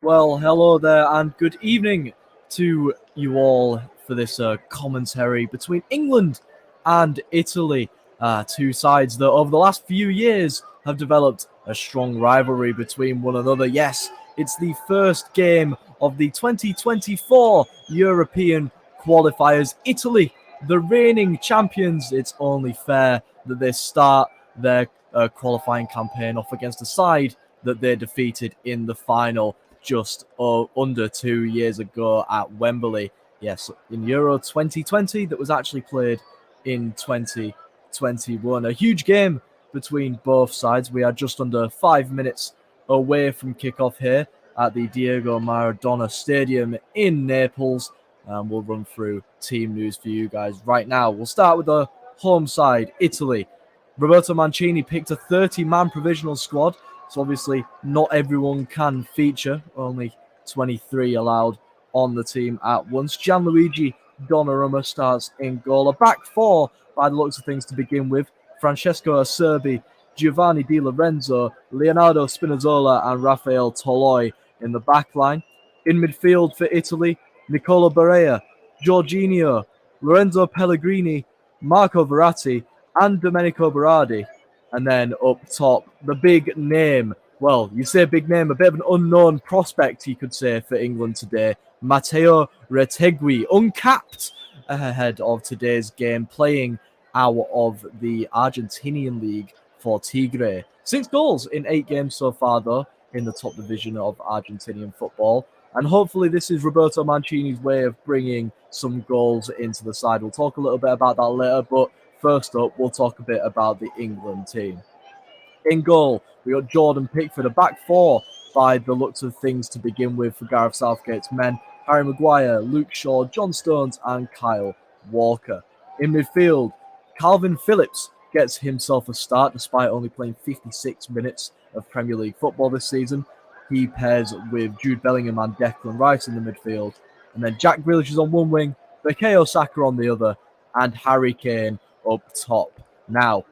Well, hello there, and good evening to you all for this commentary between England and Italy. Two sides that over the last few years have developed a strong rivalry between one another. Yes, it's the first game of the 2024 European qualifiers. Italy, the reigning champions. It's only fair that they start their qualifying campaign off against a side that they defeated in the final just under 2 years ago at Wembley. Yes, in Euro 2020 that was actually played in 2021. A huge game between both sides. We are just under 5 minutes away from kickoff here at the Diego Maradona Stadium in Naples. We'll run through team news for you guys right now. We'll start with the home side, Italy. Roberto Mancini picked a 30-man provisional squad. So obviously not everyone can feature, only 23 allowed on the team at once. Gianluigi Donnarumma starts in goal. A back four by the looks of things to begin with. Francesco Acerbi, Giovanni Di Lorenzo, Leonardo Spinazzola and Rafael Toloi in the back line. In midfield for Italy, Nicola Barea, Jorginho, Lorenzo Pellegrini, Marco Verratti and Domenico Berardi. And then up top, the big name. Well, you say big name, a bit of an unknown prospect, you could say, for England today. Matteo Retegui, uncapped ahead of today's game, playing out of the Argentinian league for Tigre. 6 goals in 8 games so far, though, in the top division of Argentinian football. And hopefully this is Roberto Mancini's way of bringing some goals into the side. We'll talk a little bit about that later, but first up, we'll talk a bit about the England team. In goal, we got Jordan Pickford, a back four by the looks of things to begin with for Gareth Southgate's men. Harry Maguire, Luke Shaw, John Stones and Kyle Walker. In midfield, Calvin Phillips gets himself a start despite only playing 56 minutes of Premier League football this season. He pairs with Jude Bellingham and Declan Rice in the midfield. And then Jack Grealish is on one wing, Bukayo Saka on the other, and Harry Kane up top. Now,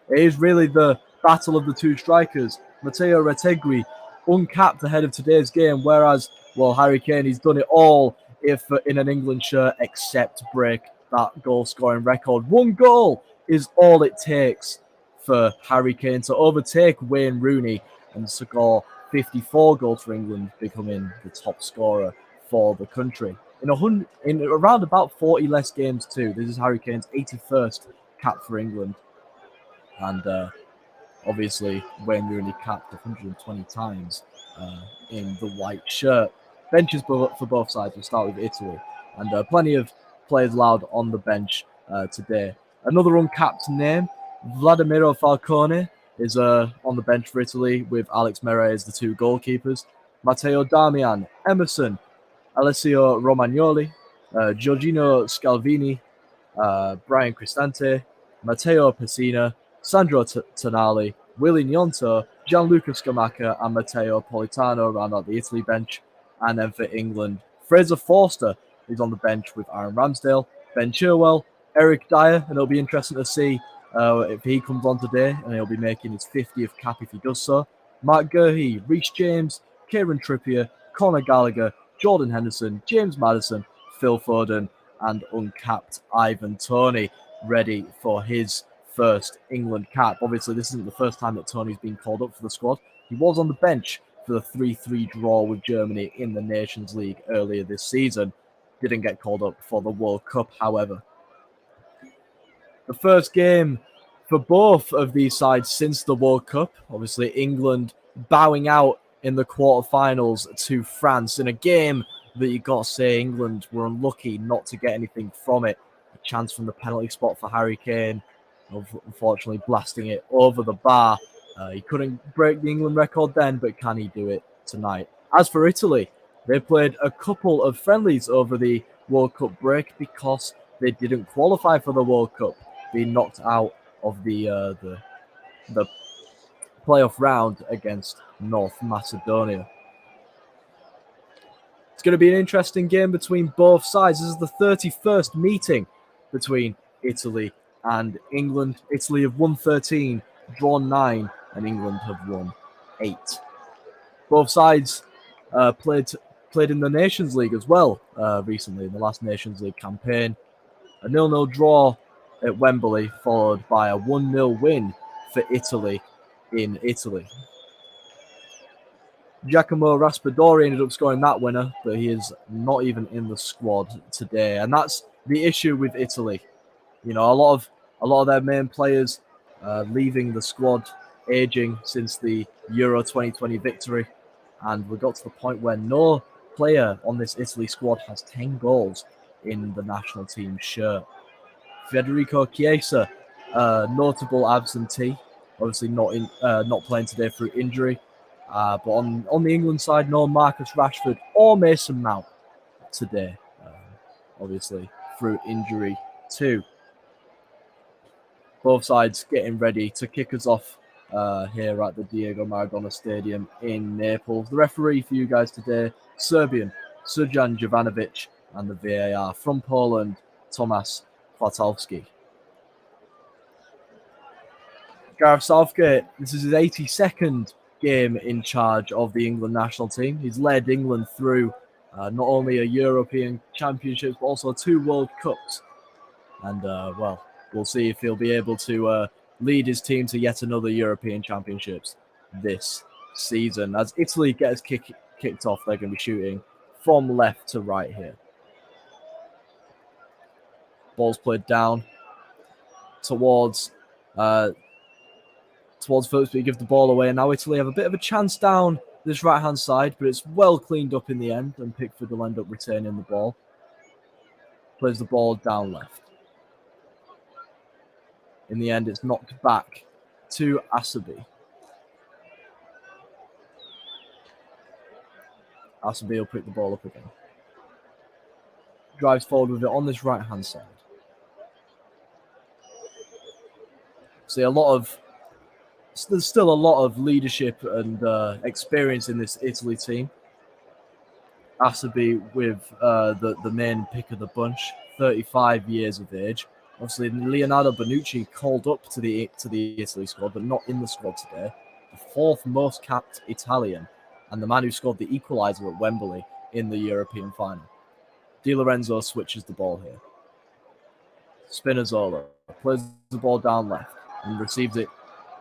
it is really the battle of the two strikers. Matteo Retegui uncapped ahead of today's game, whereas, well, Harry Kane, he's done it all if in an England shirt except break that goal-scoring record. 1 goal is all it takes for Harry Kane to overtake Wayne Rooney and score 54 goals for England, becoming the top scorer for the country. In around about 40 less games too. This is Harry Kane's 81st cap for England. And obviously Wayne Rooney capped 120 times in the white shirt. Benches for both sides. We'll start with Italy. And plenty of players allowed on the bench today. Another uncapped name, Vladimiro Falcone, is on the bench for Italy with Alex Meret as the 2 goalkeepers. Matteo Darmian, Emerson, Alessio Romagnoli, Giorgino Scalvini, Brian Cristante, Matteo Pessina, Sandro Tonali, Willy Gnonto, Gianluca Scamacca and Matteo Politano round out the Italy bench. And then for England, Fraser Forster is on the bench with Aaron Ramsdale, Ben Chilwell, Eric Dyer, and it'll be interesting to see if he comes on today, and he'll be making his 50th cap if he does so. Mark Gurhey, Reece James, Kieran Trippier, Conor Gallagher, Jordan Henderson, James Maddison, Phil Foden, and uncapped Ivan Toney, ready for his first England cap. Obviously, this isn't the first time that Toney's been called up for the squad. He was on the bench for the 3-3 draw with Germany in the Nations League earlier this season. Didn't get called up for the World Cup, however. The first game for both of these sides since the World Cup. Obviously, England bowing out in the quarterfinals to France in a game that you got to say England were unlucky not to get anything from it. A chance from the penalty spot for Harry Kane, unfortunately blasting it over the bar. He couldn't break the England record then, but can he do it tonight? As for Italy, they played a couple of friendlies over the World Cup break because they didn't qualify for the World Cup, being knocked out of the playoff round against North Macedonia. It's going to be an interesting game between both sides. This is the 31st meeting between Italy and England. Italy have won 13, drawn 9, and England have won 8. Both sides played in the Nations League as well recently in the last Nations League campaign. A 0-0 draw at Wembley, followed by a 1-0 win for Italy in Italy. Giacomo Raspadori ended up scoring that winner, but he is not even in the squad today, and that's the issue with Italy. You know, a lot of their main players leaving the squad, aging since the Euro 2020 victory, and we got to the point where no player on this Italy squad has 10 goals in the national team shirt. Federico Chiesa, notable absentee, obviously not playing today through injury. But on the England side, no Marcus Rashford or Mason Mount today, obviously through injury too. Both sides getting ready to kick us off here at the Diego Maradona Stadium in Naples. The referee for you guys today, Serbian Srđan Jovanovic, and the VAR from Poland, Tomasz Kwiatkowski. Gareth Southgate, this is his 82nd game in charge of the England national team. He's led England through not only a European Championships, but also 2 World Cups. And, we'll see if he'll be able to lead his team to yet another European Championships this season. As Italy gets kicked off, they're going to be shooting from left to right here. Ball's played down towards Phillips, but he gives the ball away. And now Italy have a bit of a chance down this right-hand side, but it's well cleaned up in the end, and Pickford will end up retaining the ball. Plays the ball down left. In the end, it's knocked back to Asabi. Asabi will pick the ball up again. Drives forward with it on this right-hand side. See, there's still a lot of leadership and experience in this Italy team. Asabi with the main pick of the bunch, 35 years of age. Obviously, Leonardo Bonucci called up to the Italy squad, but not in the squad today. The 4th most capped Italian, and the man who scored the equaliser at Wembley in the European final. Di Lorenzo switches the ball here. Spinazzola plays the ball down left and receives it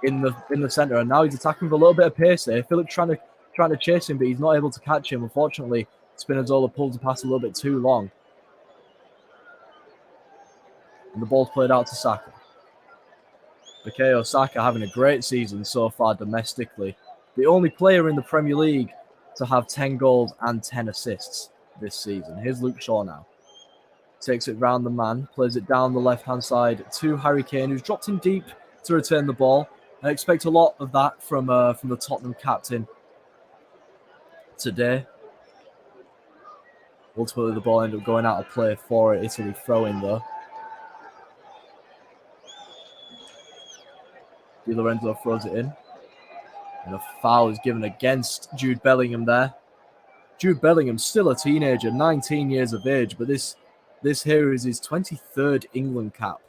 in the centre, and now he's attacking with a little bit of pace there. Philip trying to chase him, but he's not able to catch him. Unfortunately, Spinazzola pulls the pass a little bit too long. And the ball's played out to Saka. Bukayo Saka having a great season so far domestically. The only player in the Premier League to have 10 goals and 10 assists this season. Here's Luke Shaw now. Takes it round the man, plays it down the left-hand side to Harry Kane, who's dropped in deep to return the ball. I expect a lot of that from the Tottenham captain today. Ultimately, the ball ended up going out of play for Italy throwing though. Di Lorenzo throws it in. And a foul is given against Jude Bellingham there. Jude Bellingham, still a teenager, 19 years of age, but this here is his 23rd England cap.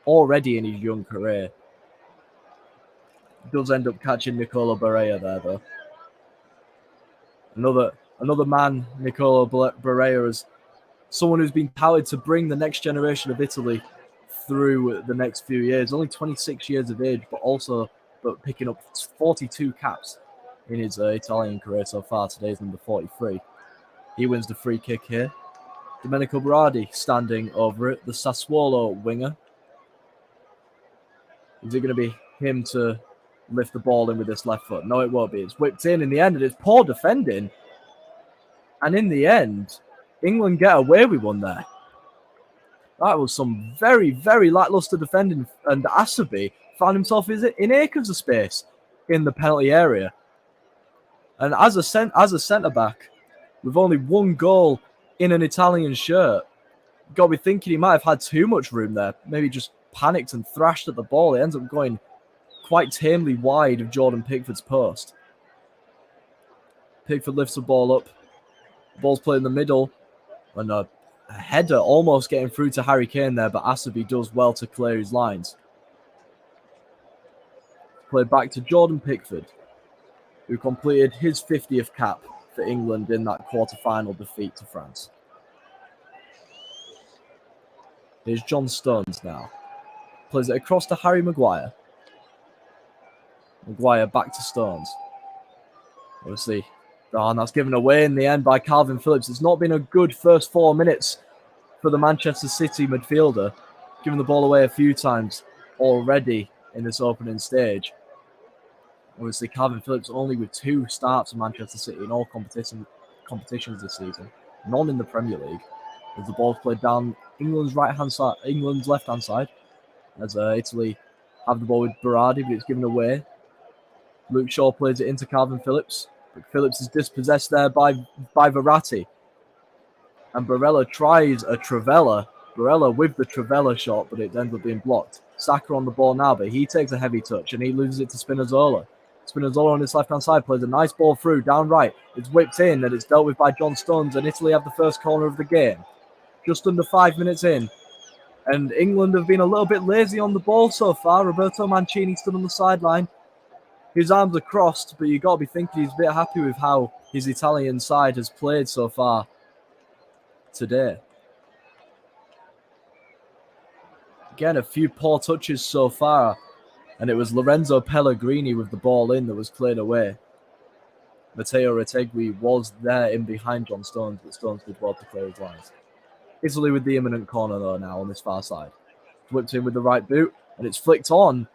Already in his young career. Does end up catching Nicolo Barella there, though. Another man, Nicolo Barella, is someone who's been touted to bring the next generation of Italy through the next few years. Only 26 years of age, but picking up 42 caps in his Italian career so far. Today's number 43. He wins the free kick here. Domenico Berardi standing over it, the Sassuolo winger. Is it going to be him to lift the ball in with this left foot? No, it won't be. It's whipped in the end, and it's poor defending. And in the end, England get away with one there. That was some very, very lacklustre defending, and Asabi found himself in acres of space in the penalty area. And as a centre-back, with only 1 goal in an Italian shirt, got me thinking he might have had too much room there. Maybe just panicked and thrashed at the ball. It ends up going quite tamely wide of Jordan Pickford's post. Pickford lifts the ball up. Ball's played in the middle. And a header almost getting through to Harry Kane there, but Asabi does well to clear his lines. Played back to Jordan Pickford, who completed his 50th cap for England in that quarter-final defeat to France. Here's John Stones now. Plays it across to Harry Maguire. Maguire back to Stones. Obviously, and that's given away in the end by Calvin Phillips. It's not been a good first 4 minutes for the Manchester City midfielder, giving the ball away a few times already in this opening stage. Obviously, Calvin Phillips only with 2 starts for Manchester City in all competitions this season, none in the Premier League. As the ball's played down England's left-hand side, as Italy have the ball with Berardi, but it's given away. Luke Shaw plays it into Calvin Phillips, but Phillips is dispossessed there by Verratti. And Barella tries a Trivela. Barella with the Trivela shot, but it ends up being blocked. Saka on the ball now, but he takes a heavy touch and he loses it to Spinazzola. Spinazzola on his left-hand side plays a nice ball through, down right. It's whipped in and it's dealt with by John Stones, and Italy have the first corner of the game. Just under 5 minutes in. And England have been a little bit lazy on the ball so far. Roberto Mancini stood on the sideline. His arms are crossed, but you've got to be thinking he's a bit happy with how his Italian side has played so far today. Again, a few poor touches so far, and it was Lorenzo Pellegrini with the ball in that was cleared away. Matteo Retegui was there in behind John Stones, but Stones did well to clear his lines. Italy with the imminent corner though now on this far side. Whipped in with the right boot, and it's flicked on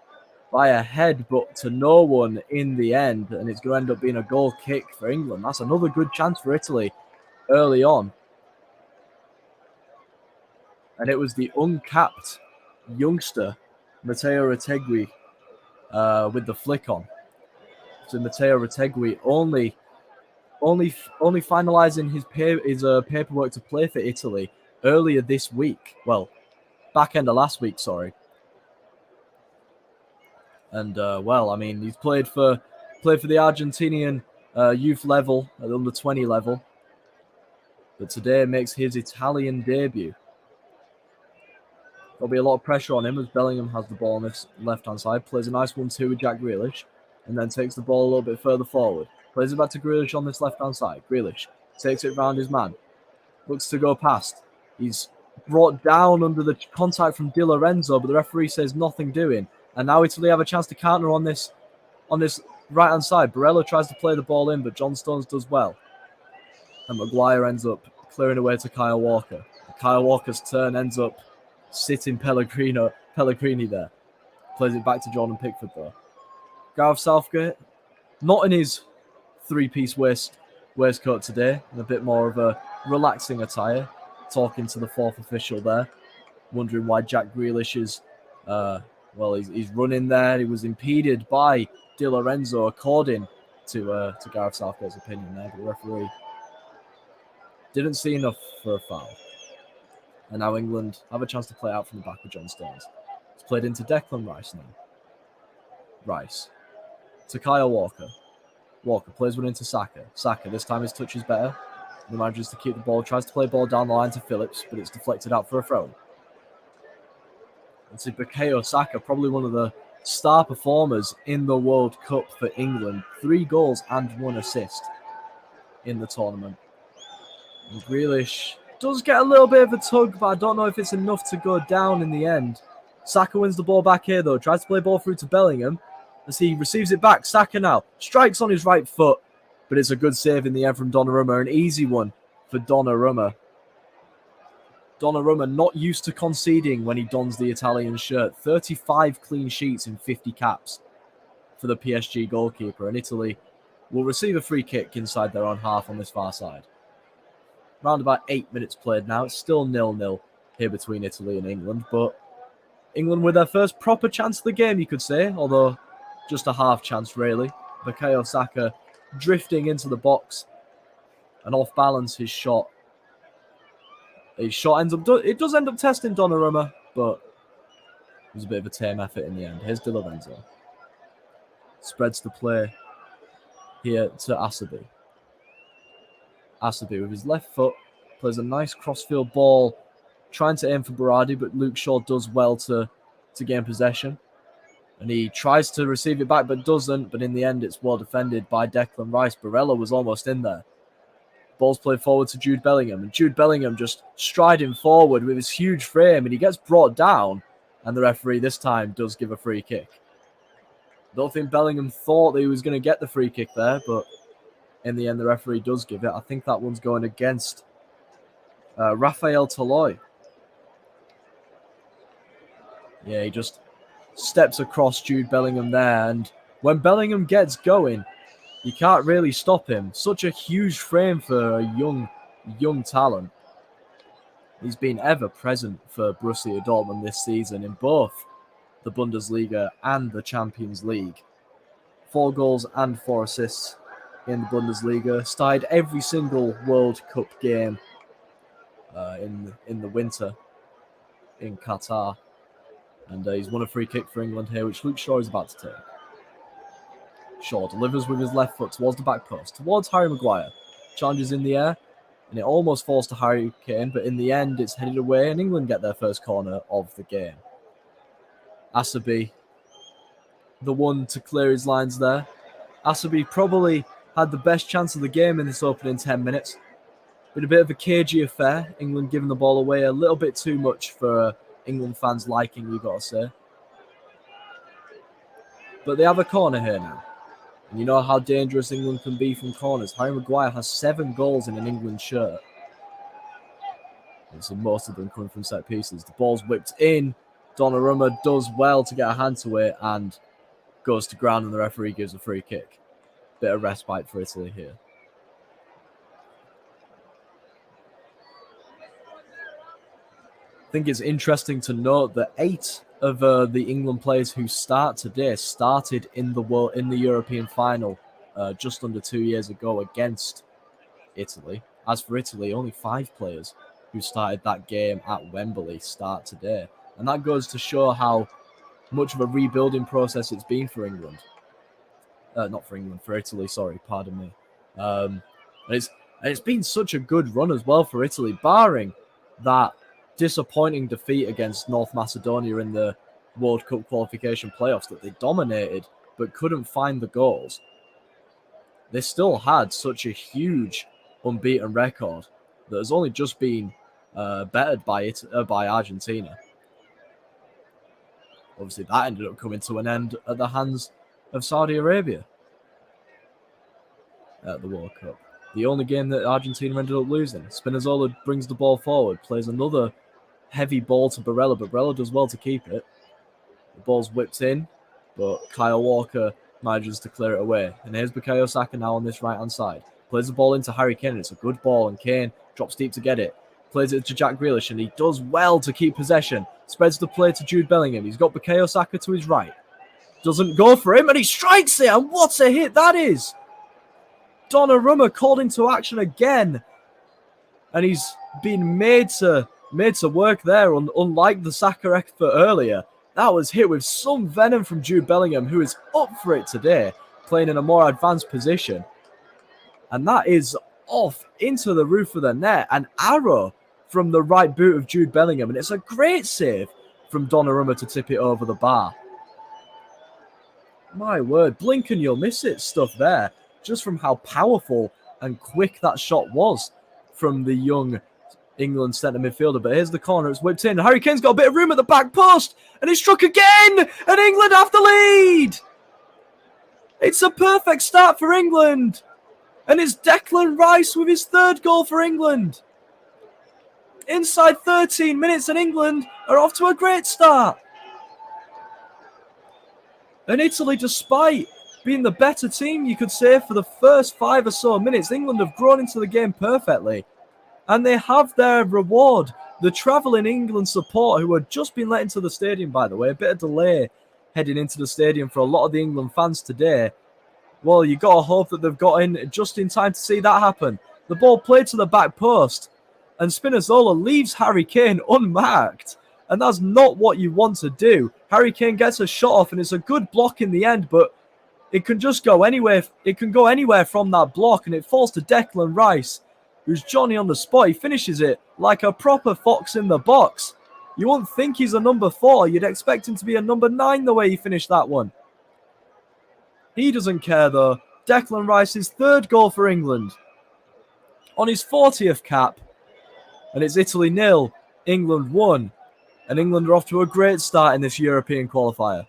by a head, but to no one in the end, and it's going to end up being a goal kick for England. That's another good chance for Italy early on. And it was the uncapped youngster, Matteo Retegui, with the flick on. So Matteo Retegui only finalising his paperwork to play for Italy earlier this week. Well, back end of last week, sorry. And he's played for the Argentinian youth level at the under 20 level, but today makes his Italian debut. There'll be a lot of pressure on him as Bellingham has the ball on his left-hand side. Plays a nice 1-2 with Jack Grealish, and then takes the ball a little bit further forward. Plays it back to Grealish on this left-hand side. Grealish takes it round his man. Looks to go past. He's brought down under the contact from Di Lorenzo, but the referee says nothing doing. And now Italy have a chance to counter on this right-hand side. Barella tries to play the ball in, but John Stones does well. And Maguire ends up clearing away to Kyle Walker. Kyle Walker's turn ends up sitting Pellegrini there. Plays it back to Jordan Pickford though. Gareth Southgate, not in his 3-piece waistcoat today, and a bit more of a relaxing attire. Talking to the 4th official there, wondering why Jack Grealish is, he's running there. He was impeded by Di Lorenzo, according to Gareth Southgate's opinion there, but the referee didn't see enough for a foul. And now England have a chance to play out from the back with John Stones. It's played into Declan Rice now. Rice to Kyle Walker. Walker plays one into Saka. Saka, this time his touch is better. He manages to keep the ball, tries to play ball down the line to Phillips, but it's deflected out for a throw. And so Bukayo Saka, probably one of the star performers in the World Cup for England. 3 goals and 1 assist in the tournament. And Grealish does get a little bit of a tug, but I don't know if it's enough to go down in the end. Saka wins the ball back here, though. Tries to play ball through to Bellingham as he receives it back. Saka now strikes on his right foot, but it's a good save in the end from Donnarumma. An easy one for Donnarumma. Donnarumma not used to conceding when he dons the Italian shirt. 35 clean sheets in 50 caps for the PSG goalkeeper. And Italy will receive a free kick inside their own half on this far side. Around about 8 minutes played now. It's still 0-0 here between Italy and England. But England with their first proper chance of the game, you could say. Although just a half chance, really. Bukayo Saka drifting into the box. And off balance, his shot ends up... It does end up testing Donnarumma, but it was a bit of a tame effort in the end. Here's Di Lorenzo. Spreads the play here to Asabi. Asabi with his left foot plays a nice crossfield ball, trying to aim for Berardi, but Luke Shaw does well to gain possession. And he tries to receive it back, but doesn't. But in the end, it's well defended by Declan Rice. Barella was almost in there. Ball's played forward to Jude Bellingham, and Jude Bellingham just striding forward with his huge frame, and he gets brought down, and the referee this time does give a free kick. Don't think Bellingham thought that he was going to get the free kick there, but in the end, the referee does give it. I think that one's going against Raphael Toloi. Yeah, he just steps across Jude Bellingham there, and when Bellingham gets going, you can't really stop him. Such a huge frame for a young talent. He's been ever present for Borussia Dortmund this season in both the Bundesliga and the Champions League. 4 goals and 4 assists in the Bundesliga. Started every single World Cup game in the winter in Qatar. And he's won a free kick for England here, which Luke Shaw is about to take. Shaw delivers with his left foot towards the back post, towards Harry Maguire. Challenges in the air, and it almost falls to Harry Kane, but in the end, it's headed away, and England get their first corner of the game. Asabi, the one to clear his lines there. Asabi probably had the best chance of the game in this opening 10 minutes. Been a bit of a cagey affair. England giving the ball away a little bit too much for England fans' liking, we've got to say. But they have a corner here now. And you know how dangerous England can be from corners. Harry Maguire has 7 goals in an England shirt. And so most of them coming from set pieces. The ball's whipped in. Donnarumma does well to get a hand to it and goes to ground, and the referee gives a free kick. Bit of respite for Italy here. I think it's interesting to note that 8 of the England players who start today started in the European final just under 2 years ago against Italy. As for Italy, only 5 players who started that game at Wembley start today. And that goes to show how much of a rebuilding process it's been for England. For Italy, sorry, pardon me. And it's been such a good run as well for Italy, barring that disappointing defeat against North Macedonia in the World Cup qualification playoffs that they dominated but couldn't find the goals. They still had such a huge unbeaten record that has only just been bettered by Argentina. Obviously, that ended up coming to an end at the hands of Saudi Arabia at the World Cup. The only game that Argentina ended up losing. Spinazzola brings the ball forward, plays another heavy ball to Barella, but Barella does well to keep it. The ball's whipped in, but Kyle Walker manages to clear it away. And here's Bukayo Saka now on this right-hand side. Plays the ball into Harry Kane. It's a good ball, and Kane drops deep to get it. Plays it to Jack Grealish, and he does well to keep possession. Spreads the play to Jude Bellingham. He's got Bukayo Saka to his right. Doesn't go for him, and he strikes it, and what a hit that is! Donnarumma called into action again, and he's been made to work there, unlike the Saka effort earlier. That was hit with some venom from Jude Bellingham, who is up for it today, playing in a more advanced position. And that is off into the roof of the net, an arrow from the right boot of Jude Bellingham, and it's a great save from Donnarumma to tip it over the bar. My word, blink and you'll miss it stuff there, just from how powerful and quick that shot was from the young England centre midfielder. But here's the corner, it's whipped in. Harry Kane's got a bit of room at the back post, and he's struck again, and England have the lead. It's a perfect start for England, and it's Declan Rice with his 3rd goal for England. Inside 13 minutes, and England are off to a great start. And Italy, despite being the better team, you could say, for the first 5 or so minutes, England have grown into the game perfectly. And they have their reward. The travelling England support, who had just been let into the stadium, by the way, a bit of delay heading into the stadium for a lot of the England fans today. Well, you got to hope that they've got in just in time to see that happen. The ball played to the back post, and Spinazzola leaves Harry Kane unmarked. And that's not what you want to do. Harry Kane gets a shot off, and it's a good block in the end, but it can just go anywhere. It can go anywhere from that block, and it falls to Declan Rice, who's Johnny on the spot. He finishes it like a proper fox in the box. You wouldn't think he's a number 4. You'd expect him to be a number 9 the way he finished that one. He doesn't care, though. Declan Rice's 3rd goal for England. on his 40th cap. And it's Italy 0, England 1. And England are off to a great start in this European qualifier.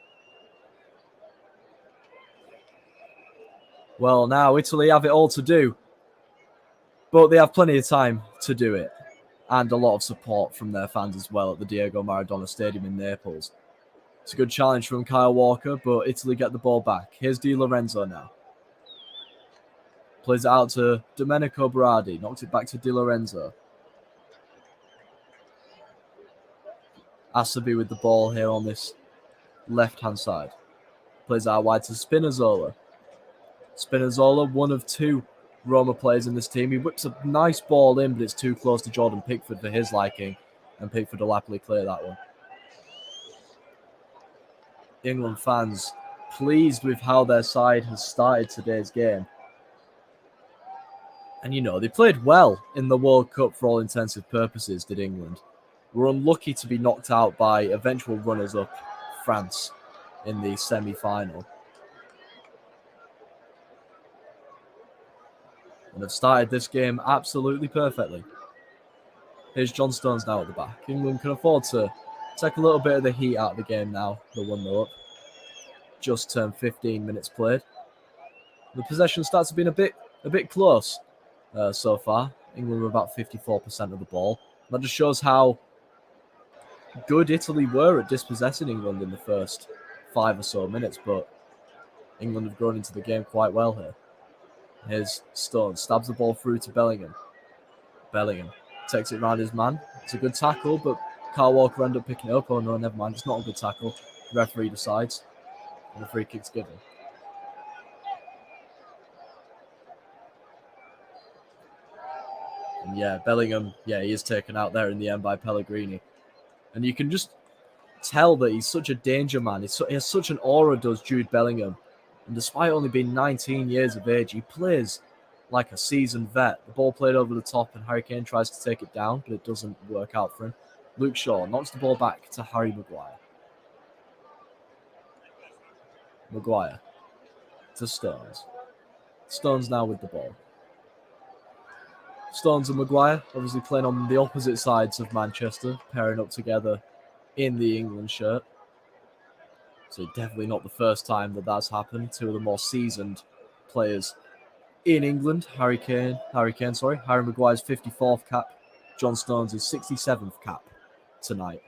Well, now Italy have it all to do. But they have plenty of time to do it. And a lot of support from their fans as well at the Diego Maradona Stadium in Naples. It's a good challenge from Kyle Walker, but Italy get the ball back. Here's Di Lorenzo now. Plays it out to Domenico Berardi. Knocks it back to Di Lorenzo. Asabi with the ball here on this left-hand side. Plays out wide to Spinazzola. Spinazzola, one of two Roma players in this team. He whips a nice ball in, but it's too close to Jordan Pickford for his liking. And Pickford will happily clear that one. England fans pleased with how their side has started today's game. And you know, they played well in the World Cup for all intensive purposes, did England. Were unlucky to be knocked out by eventual runners-up France in the semi-final. And have started this game absolutely perfectly. Here's John Stones now at the back. England can afford to take a little bit of the heat out of the game now. They're 1-0 up. Just turned 15 minutes played. The possession stats have been a bit close so far. England were about 54% of the ball. That just shows how good Italy were at dispossessing England in the first 5 or so minutes, but England have grown into the game quite well here. Here's Stones, stabs the ball through to Bellingham. Bellingham takes it round his man. It's a good tackle, but Kyle Walker ended up picking it up. Oh no, never mind, it's not a good tackle. The referee decides, and the free kick's given. And yeah, Bellingham, he is taken out there in the end by Pellegrini. And you can just tell that he's such a danger man. He has such an aura, does Jude Bellingham. And despite only being 19 years of age, he plays like a seasoned vet. The ball played over the top and Harry Kane tries to take it down, but it doesn't work out for him. Luke Shaw knocks the ball back to Harry Maguire. Maguire to Stones. Stones now with the ball. Stones and Maguire obviously playing on the opposite sides of Manchester, pairing up together in the England shirt. So definitely not the first time that that's happened. Two of the more seasoned players in England. Harry Maguire's 54th cap. John Stones' 67th cap tonight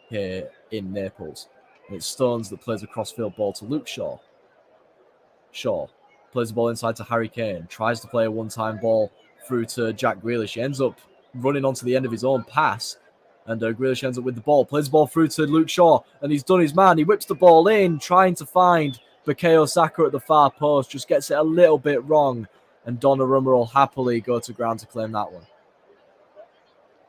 here in Naples. And it's Stones that plays a crossfield ball to Luke Shaw. Shaw plays the ball inside to Harry Kane. Tries to play a one-time ball through to Jack Grealish. He ends up running onto the end of his own pass. And Grealish ends up with the ball. Plays the ball through to Luke Shaw. And he's done his man. He whips the ball in, trying to find Bukayo Saka at the far post. Just gets it a little bit wrong. And Donnarumma will happily go to ground to claim that one.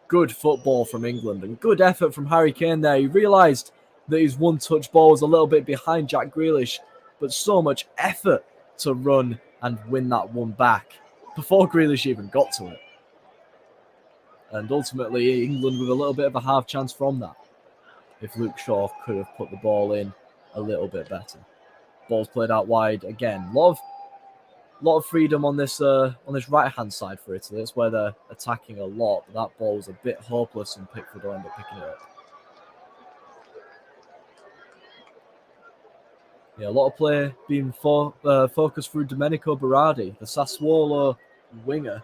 Good football from England. And good effort from Harry Kane there. He realised that his one-touch ball was a little bit behind Jack Grealish. But so much effort to run and win that one back before Grealish even got to it. And ultimately, England with a little bit of a half chance from that. If Luke Shaw could have put the ball in a little bit better. Ball's played out wide again. Lot of freedom on this right-hand side for Italy. That's where they're attacking a lot. But that ball was a bit hopeless and Pickford will end up picking it up. Yeah, a lot of play being focused through Domenico Berardi, the Sassuolo winger.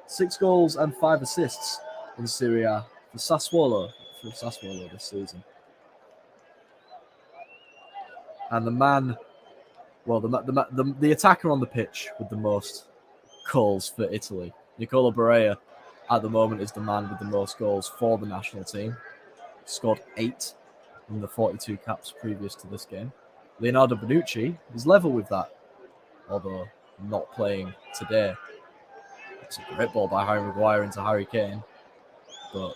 6 goals and 5 assists in Serie A for Sassuolo this season. And the man, well, the attacker on the pitch with the most goals for Italy, Nicola Barea, at the moment is the man with the most goals for the national team. Scored 8 in the 42 caps previous to this game. Leonardo Bonucci is level with that, although not playing today. It's a great ball by Harry Maguire into Harry Kane. But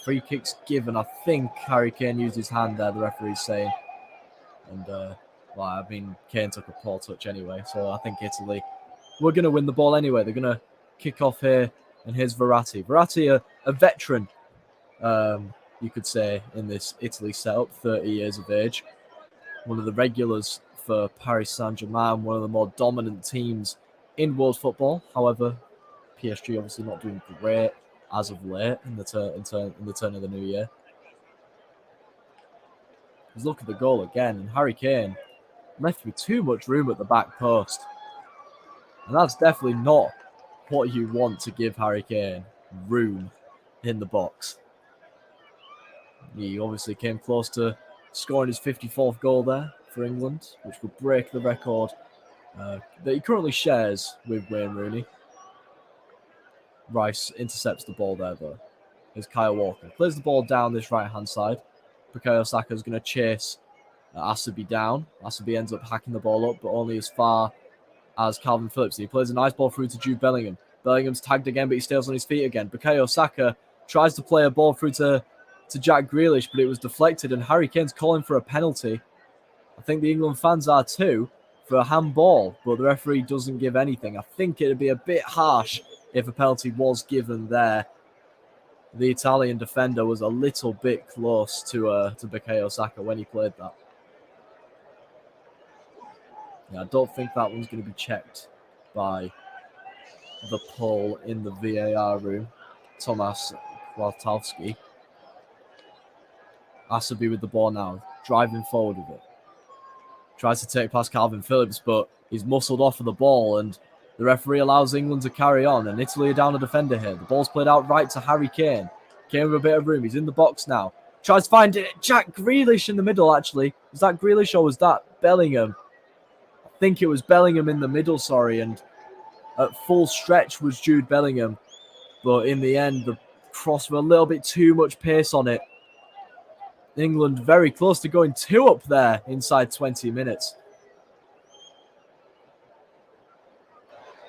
free kicks given. I think Harry Kane used his hand there, the referee's saying. And, Kane took a poor touch anyway. So I think Italy were going to win the ball anyway. They're going to kick off here. And here's Verratti. Verratti, a veteran, you could say, in this Italy setup, 30 years of age. One of the regulars for Paris Saint-Germain, one of the more dominant teams in world football. However, PSG obviously not doing great as of late in the turn of the new year. Let's look at the goal again, and Harry Kane left with too much room at the back post. And that's definitely not what you want to give Harry Kane, room in the box. He obviously came close to scoring his 54th goal there for England, which would break the record that he currently shares with Wayne Rooney. Rice intercepts the ball there, though. Here's Kyle Walker. Plays the ball down this right-hand side. Bukayo Saka is going to chase Asabi down. Asabi ends up hacking the ball up, but only as far as Calvin Phillips. He plays a nice ball through to Jude Bellingham. Bellingham's tagged again, but he stays on his feet again. Bukayo Saka tries to play a ball through to Jack Grealish, but it was deflected, and Harry Kane's calling for a penalty. I think the England fans are too, for a handball, but the referee doesn't give anything. I think it'd be a bit harsh if a penalty was given there. The Italian defender was a little bit close to Bukayo Saka when he played that. Yeah, I don't think that one's going to be checked by the poll in the VAR room. Tomasz Kwiatkowski. Asabi with the ball now, driving forward with it. Tries to take past Calvin Phillips, but he's muscled off of the ball, and the referee allows England to carry on, and Italy are down a defender here. The ball's played out right to Harry Kane. Kane with a bit of room. He's in the box now. Tries to find Jack Grealish in the middle, actually. Was that Grealish or was that Bellingham? I think it was Bellingham in the middle, sorry, and at full stretch was Jude Bellingham. But in the end, the cross with a little bit too much pace on it. England very close to going 2 up there inside 20 minutes.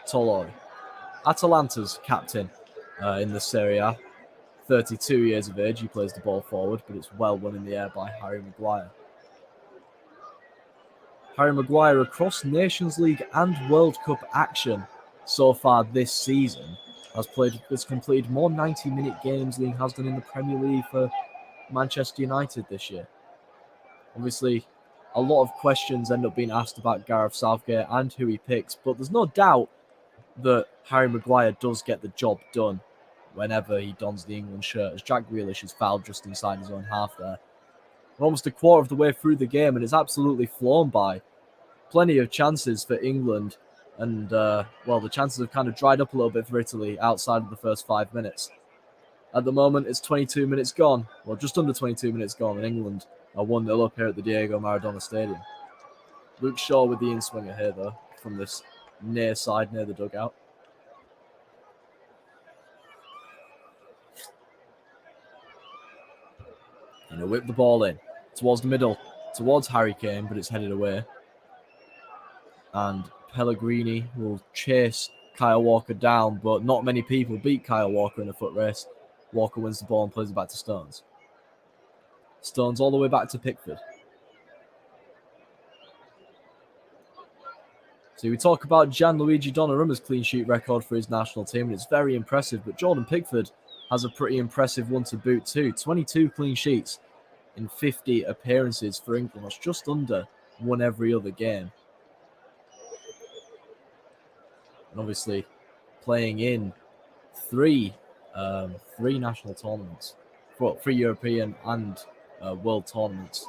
Toloi, Atalanta's captain in the Serie A. 32 years of age, he plays the ball forward, but it's well won in the air by Harry Maguire. Harry Maguire, across Nations League and World Cup action so far this season, has completed more 90-minute games than he has done in the Premier League for Manchester United this year. Obviously, a lot of questions end up being asked about Gareth Southgate and who he picks, but there's no doubt that Harry Maguire does get the job done whenever he dons the England shirt, as Jack Grealish is fouled just inside his own half there. We're almost a quarter of the way through the game, and it's absolutely flown by. Plenty of chances for England, and, the chances have kind of dried up a little bit for Italy outside of the first 5 minutes. At the moment, it's 22 minutes gone. Well, just under 22 minutes gone, and England are 1-0 up here at the Diego Maradona Stadium. Luke Shaw with the in-swinger here, though, from this near side, near the dugout. And he'll whip the ball in towards the middle, towards Harry Kane, but it's headed away. And Pellegrini will chase Kyle Walker down, but not many people beat Kyle Walker in a foot race. Walker wins the ball and plays it back to Stones. Stones all the way back to Pickford. So we talk about Gianluigi Donnarumma's clean sheet record for his national team, and it's very impressive, but Jordan Pickford has a pretty impressive one to boot too. 22 clean sheets in 50 appearances for England. That's just under one every other game. And obviously playing in three national tournaments, well, 3 European and world tournaments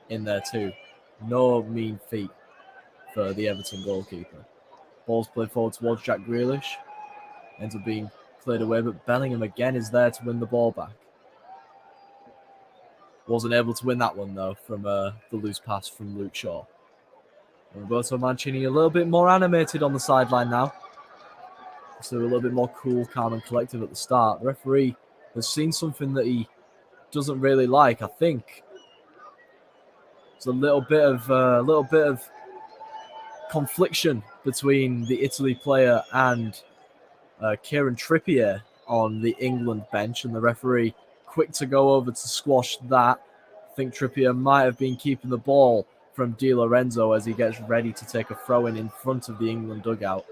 in there too. No mean feat for the Everton goalkeeper. Ball's played forward towards Jack Grealish. Ends up being cleared away, but Bellingham again is there to win the ball back. Wasn't able to win that one, though, from the loose pass from Luke Shaw. And Roberto Mancini a little bit more animated on the sideline now. So a little bit more cool, calm and collective at the start. The referee has seen something that he doesn't really like, I think. It's a little bit of confliction between the Italy player and Kieran Trippier on the England bench, and the referee quick to go over to squash that. I think Trippier might have been keeping the ball from Di Lorenzo as he gets ready to take a throw-in in front of the England dugout.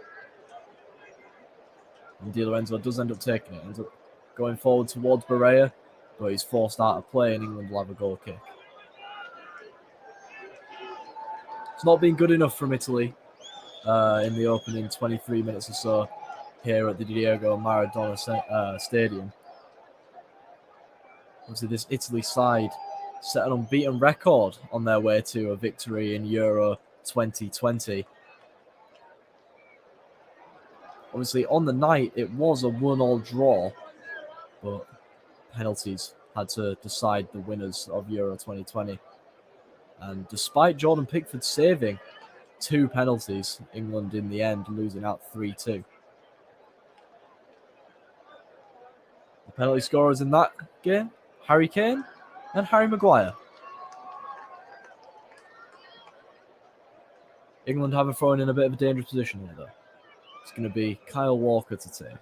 And Di Lorenzo does end up taking it. Ends up going forward towards Barea, but he's forced out of play and England will have a goal kick. It's not been good enough from Italy in the opening 23 minutes or so. here at the Diego Maradona Stadium. Obviously, this Italy side set an unbeaten record on their way to a victory in Euro 2020. Obviously, on the night, it was a 1-1 draw, but penalties had to decide the winners of Euro 2020. And despite Jordan Pickford saving 2 penalties, England in the end losing out 3-2. The penalty scorers in that game, Harry Kane and Harry Maguire. England have a thrown in a bit of a dangerous position here, though. It's going to be Kyle Walker to take.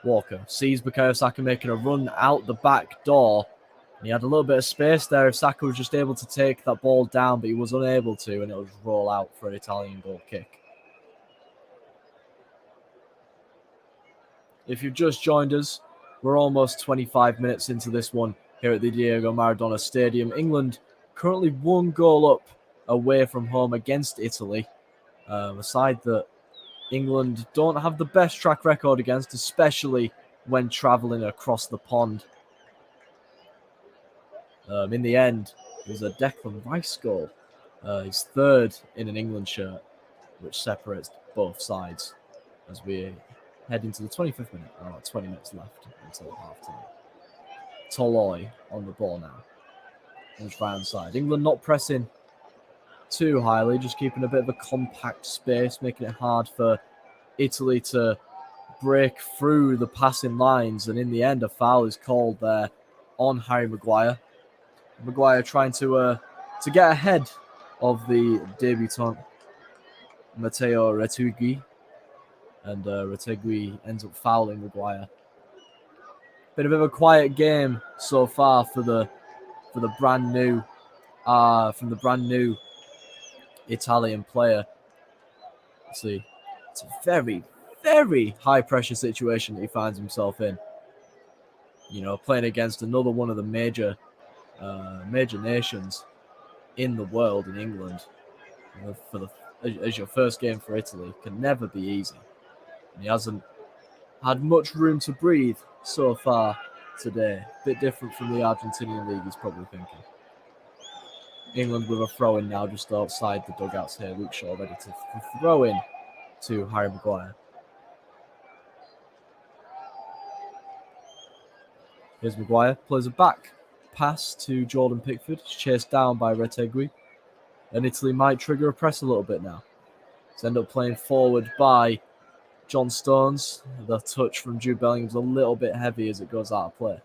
Walker sees Bukayo Saka making a run out the back door. He had a little bit of space there if Saka was just able to take that ball down, but he was unable to, and it would roll out for an Italian goal kick. If you've just joined us, we're almost 25 minutes into this one here at the Diego Maradona Stadium. England currently 1 goal up away from home against Italy, a side that England don't have the best track record against, especially when travelling across the pond. In the end, it was a Declan Rice goal, his 3rd in an England shirt, which separates both sides as we head into the 25th minute. 20 minutes left until half-time. Toloi on the ball now. On his right-hand side. England not pressing too highly, just keeping a bit of a compact space, making it hard for Italy to break through the passing lines. And in the end, a foul is called there on Harry Maguire. Maguire trying to get ahead of the debutant Matteo Retegui, and Retegui ends up fouling Maguire. Been a bit of a quiet game so far for the brand new Italian player. See, it's a very, very high pressure situation that he finds himself in. You know, playing against another one of the major nations in the world, in England, as your first game for Italy can never be easy. And he hasn't had much room to breathe so far today. A bit different from the Argentinian league, he's probably thinking. England with a throw-in now just outside the dugouts here. Luke Shaw ready to throw in to Harry Maguire. Here's Maguire, plays a back pass to Jordan Pickford. He's chased down by Retegui. And Italy might trigger a press a little bit now. Let's end up playing forward by John Stones. The touch from Jude Bellingham is a little bit heavy as it goes out of play.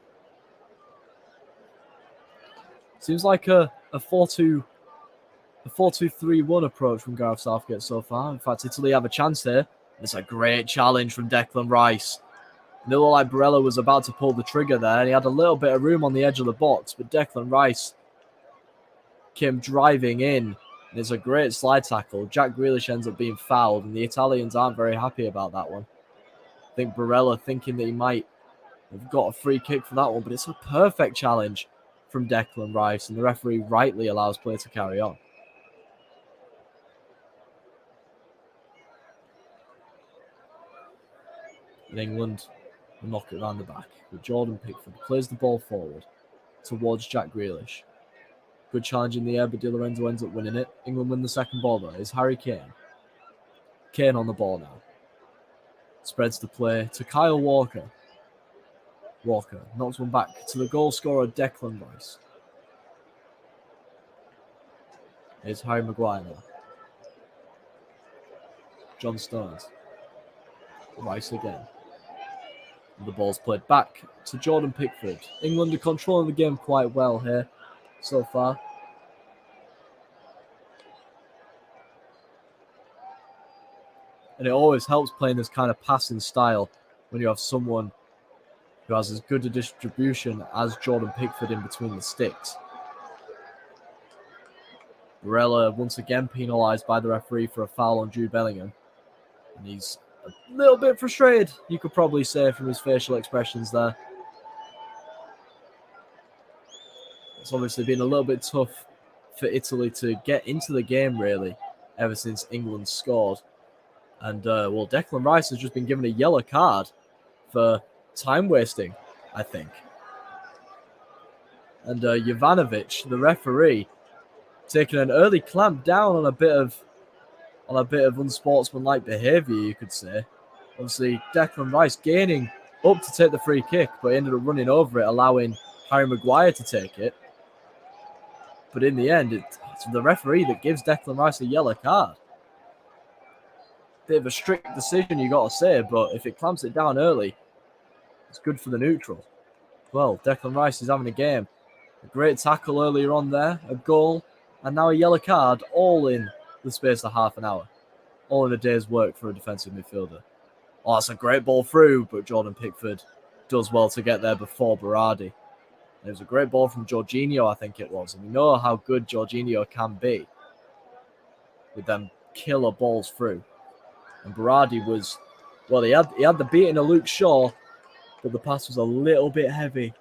Seems like a 4-2-3-1 approach from Gareth Southgate so far. In fact, Italy have a chance here. It's a great challenge from Declan Rice. It looked like Barella was about to pull the trigger there, and he had a little bit of room on the edge of the box, but Declan Rice came driving in. And it's a great slide tackle. Jack Grealish ends up being fouled, and the Italians aren't very happy about that one. I think Barella thinking that he might have got a free kick for that one, but it's a perfect challenge from Declan Rice, and the referee rightly allows play to carry on. And England will knock it around the back. But Jordan Pickford plays the ball forward towards Jack Grealish. Good challenge in the air, but Di Lorenzo ends up winning it. England win the second ball, though. It's Harry Kane. Kane on the ball now. Spreads the play to Kyle Walker. Walker knocks one back to the goal scorer, Declan Rice. Here's Harry Maguire now. John Stones. Rice again. And the ball's played back to Jordan Pickford. England are controlling the game quite well here so far. And it always helps playing this kind of passing style when you have someone who has as good a distribution as Jordan Pickford in between the sticks. Barella once again penalised by the referee for a foul on Jude Bellingham. And he's a little bit frustrated, you could probably say, from his facial expressions there. It's obviously been a little bit tough for Italy to get into the game, really, ever since England scored. And, well, Declan Rice has just been given a yellow card for time wasting, I think. And Jovanovic, the referee, taking an early clamp down on a bit of unsportsmanlike behaviour, you could say. Obviously, Declan Rice gaining up to take the free kick, but he ended up running over it, allowing Harry Maguire to take it. But in the end, it's the referee that gives Declan Rice a yellow card. Bit of a strict decision, you got to say, but if it clamps it down early, it's good for the neutral. Well, Declan Rice is having a game. A great tackle earlier on there, a goal, and now a yellow card, all in the space of half an hour. All in a day's work for a defensive midfielder. Oh, that's a great ball through, but Jordan Pickford does well to get there before Berardi. It was a great ball from Jorginho, I think it was. And we know how good Jorginho can be with them killer balls through. And Berardi was, well, he had the beating of Luke Shaw, but the pass was a little bit heavy.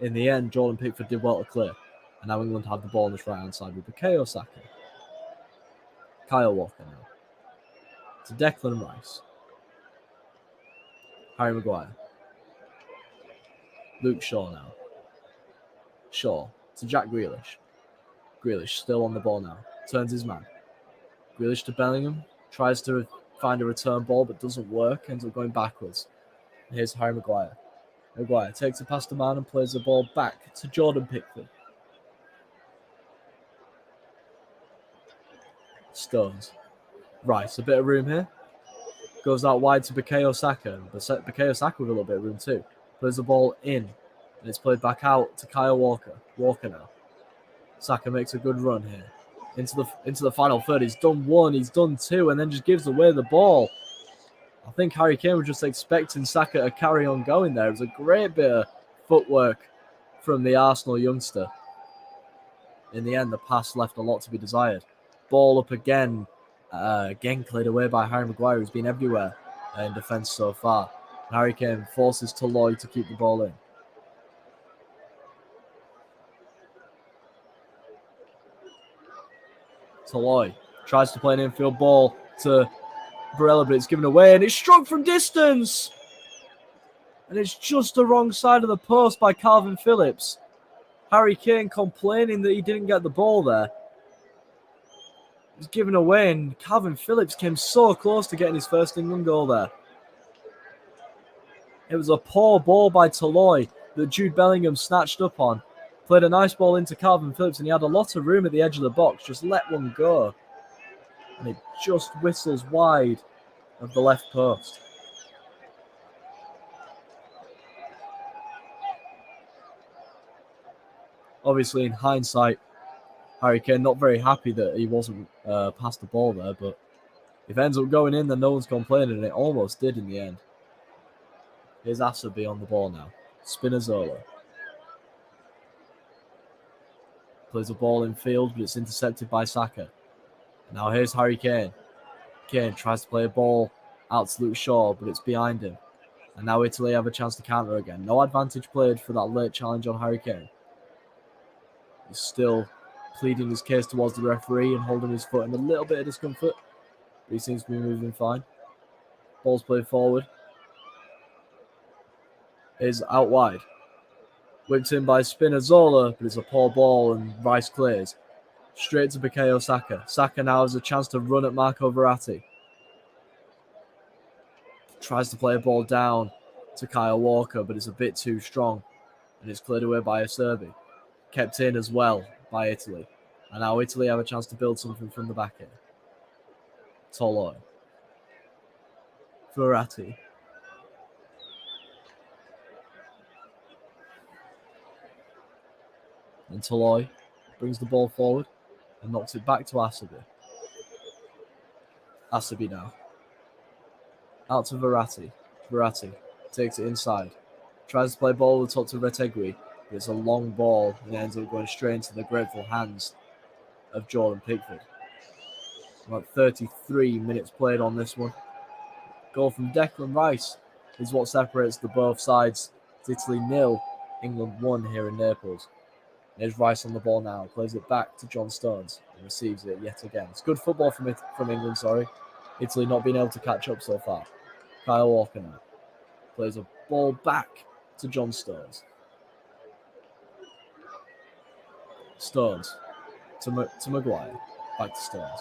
In the end, Jordan Pickford did well to clear. And now England have the ball on this right-hand side with Bukayo Saka. Kyle Walker now. To Declan Rice. Harry Maguire. Luke Shaw now. Shaw to Jack Grealish. Grealish still on the ball now. Turns his man. Grealish to Bellingham. Tries to find a return ball but doesn't work. Ends up going backwards. And here's Harry Maguire. Maguire takes it past the man and plays the ball back to Jordan Pickford. Stones. Rice, a bit of room here. Goes out wide to Bukayo Saka. Bukayo Saka with a little bit of room too. Plays the ball in. And it's played back out to Kyle Walker. Walker now. Saka makes a good run here. Into the final third. He's done one, he's done two, and then just gives away the ball. I think Harry Kane was just expecting Saka to carry on going there. It was a great bit of footwork from the Arsenal youngster. In the end, the pass left a lot to be desired. Ball up again. Again cleared away by Harry Maguire, who's been everywhere in defence so far. Harry Kane forces Toloi to keep the ball in. Toloi tries to play an infield ball to Barella, but it's given away, and it's struck from distance. And it's just the wrong side of the post by Calvin Phillips. Harry Kane complaining that he didn't get the ball there. It was given away, and Calvin Phillips came so close to getting his first England goal there. It was a poor ball by Toloi that Jude Bellingham snatched up on. Played a nice ball into Calvin Phillips, and he had a lot of room at the edge of the box. Just let one go. And it just whistles wide of the left post. Obviously, in hindsight, Harry Kane not very happy that he wasn't past the ball there, but if it ends up going in, then no one's complaining, and it almost did in the end. Here's Asabi on the ball now. Spinazzola. Plays the ball in field, but it's intercepted by Saka. Now here's Harry Kane. Kane tries to play a ball out to Luke Shaw, but it's behind him. And now Italy have a chance to counter again. No advantage played for that late challenge on Harry Kane. He's still pleading his case towards the referee and holding his foot in a little bit of discomfort. But he seems to be moving fine. Ball's played forward. Is out wide. Whipped in by Spinazzola, but it's a poor ball and Rice clears. Straight to Bukayo Saka. Saka now has a chance to run at Marco Verratti. Tries to play a ball down to Kyle Walker, but it's a bit too strong. And it's cleared away by Acerbi. Kept in as well by Italy. And now Italy have a chance to build something from the back end. Toloi. Verratti. And Toloi brings the ball forward and knocks it back to Asabi. Asabi now. Out to Verratti. Verratti takes it inside. Tries to play ball with top to Retegui. But it's a long ball and it ends up going straight into the grateful hands of Jordan Pickford. About 33 minutes played on this one. Goal from Declan Rice is what separates the both sides. It's Italy 0, England 1 here in Naples. There's Rice on the ball now. Plays it back to John Stones and receives it yet again. It's good football from England, sorry. Italy not being able to catch up so far. Kyle Walker now. Plays a ball back to John Stones. Stones to Maguire. Back to Stones.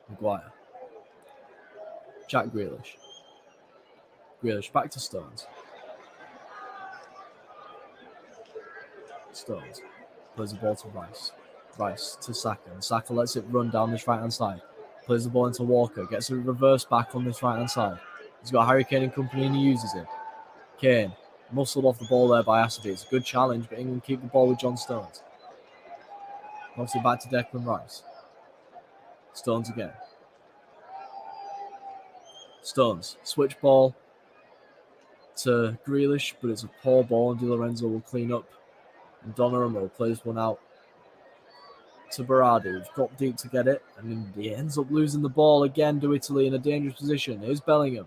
Maguire. Jack Grealish. Grealish back to Stones. Stones plays the ball to Rice. Rice to Saka. And Saka lets it run down this right-hand side. Plays the ball into Walker. Gets a reverse back on this right-hand side. He's got Harry Kane and company and he uses it. Kane muscled off the ball there by Asabi. It's a good challenge, but England keep the ball with John Stones. Knocks it back to Declan Rice. Stones again. Stones. Switch ball to Grealish, but it's a poor ball and Di Lorenzo will clean up. And Donnarumma plays one out to Berardi, who's dropped deep to get it, and he ends up losing the ball again to Italy in a dangerous position. Here's Bellingham.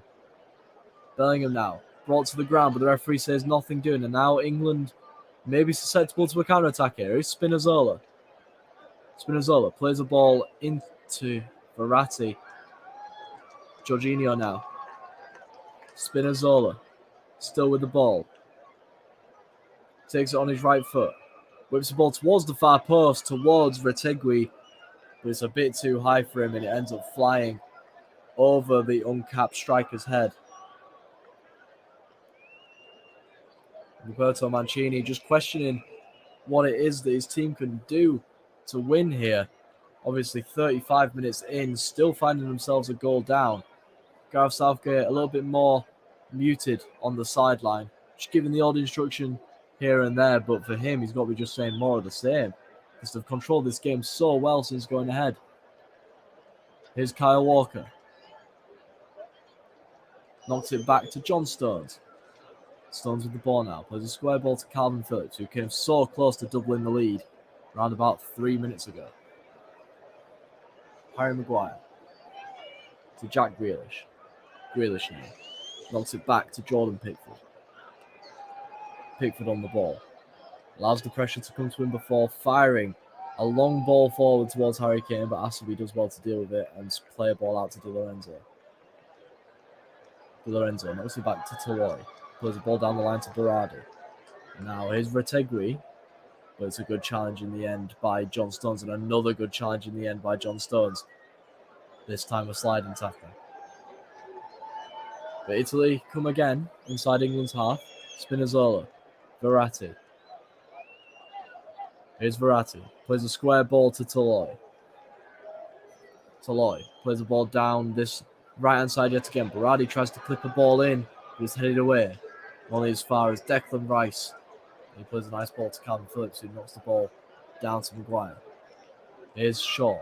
Bellingham now, brought to the ground, but the referee says nothing doing, and now England may be susceptible to a counter-attack here. Here's Spinazzola. Spinazzola plays the ball into Verratti. Jorginho now. Spinazzola, still with the ball. Takes it on his right foot. Whips the ball towards the far post, towards Retegui. But it's a bit too high for him and it ends up flying over the uncapped striker's head. Roberto Mancini just questioning what it is that his team can do to win here. Obviously 35 minutes in, still finding themselves a goal down. Gareth Southgate a little bit more muted on the sideline. Just giving the odd instruction here and there, but for him, he's got to be just saying more of the same. Because they've controlled this game so well since going ahead. Here's Kyle Walker. Knocks it back to John Stones. Stones with the ball now. Plays a square ball to Calvin Phillips, who came so close to doubling the lead around about 3 minutes ago. Harry Maguire. To Jack Grealish. Grealish now. Knocks it back to Jordan Pickford. Pickford on the ball. Allows the pressure to come to him before firing a long ball forward towards Harry Kane, but Asabi does well to deal with it and play a ball out to Di Lorenzo. Di Lorenzo knocks it back to Toloi. Plays the ball down the line to Berardi. Now here's Retegui, but it's a good challenge in the end by John Stones, and another good challenge in the end by John Stones. This time a sliding tackle. But Italy come again inside England's half. Spinazzola. Verratti. Here's Verratti. Plays a square ball to Toloi. Toloi plays the ball down this right-hand side yet again. Berardi tries to clip a ball in, but he's headed away. Only as far as Declan Rice. He plays a nice ball to Calvin Phillips, who knocks the ball down to Maguire. Here's Shaw.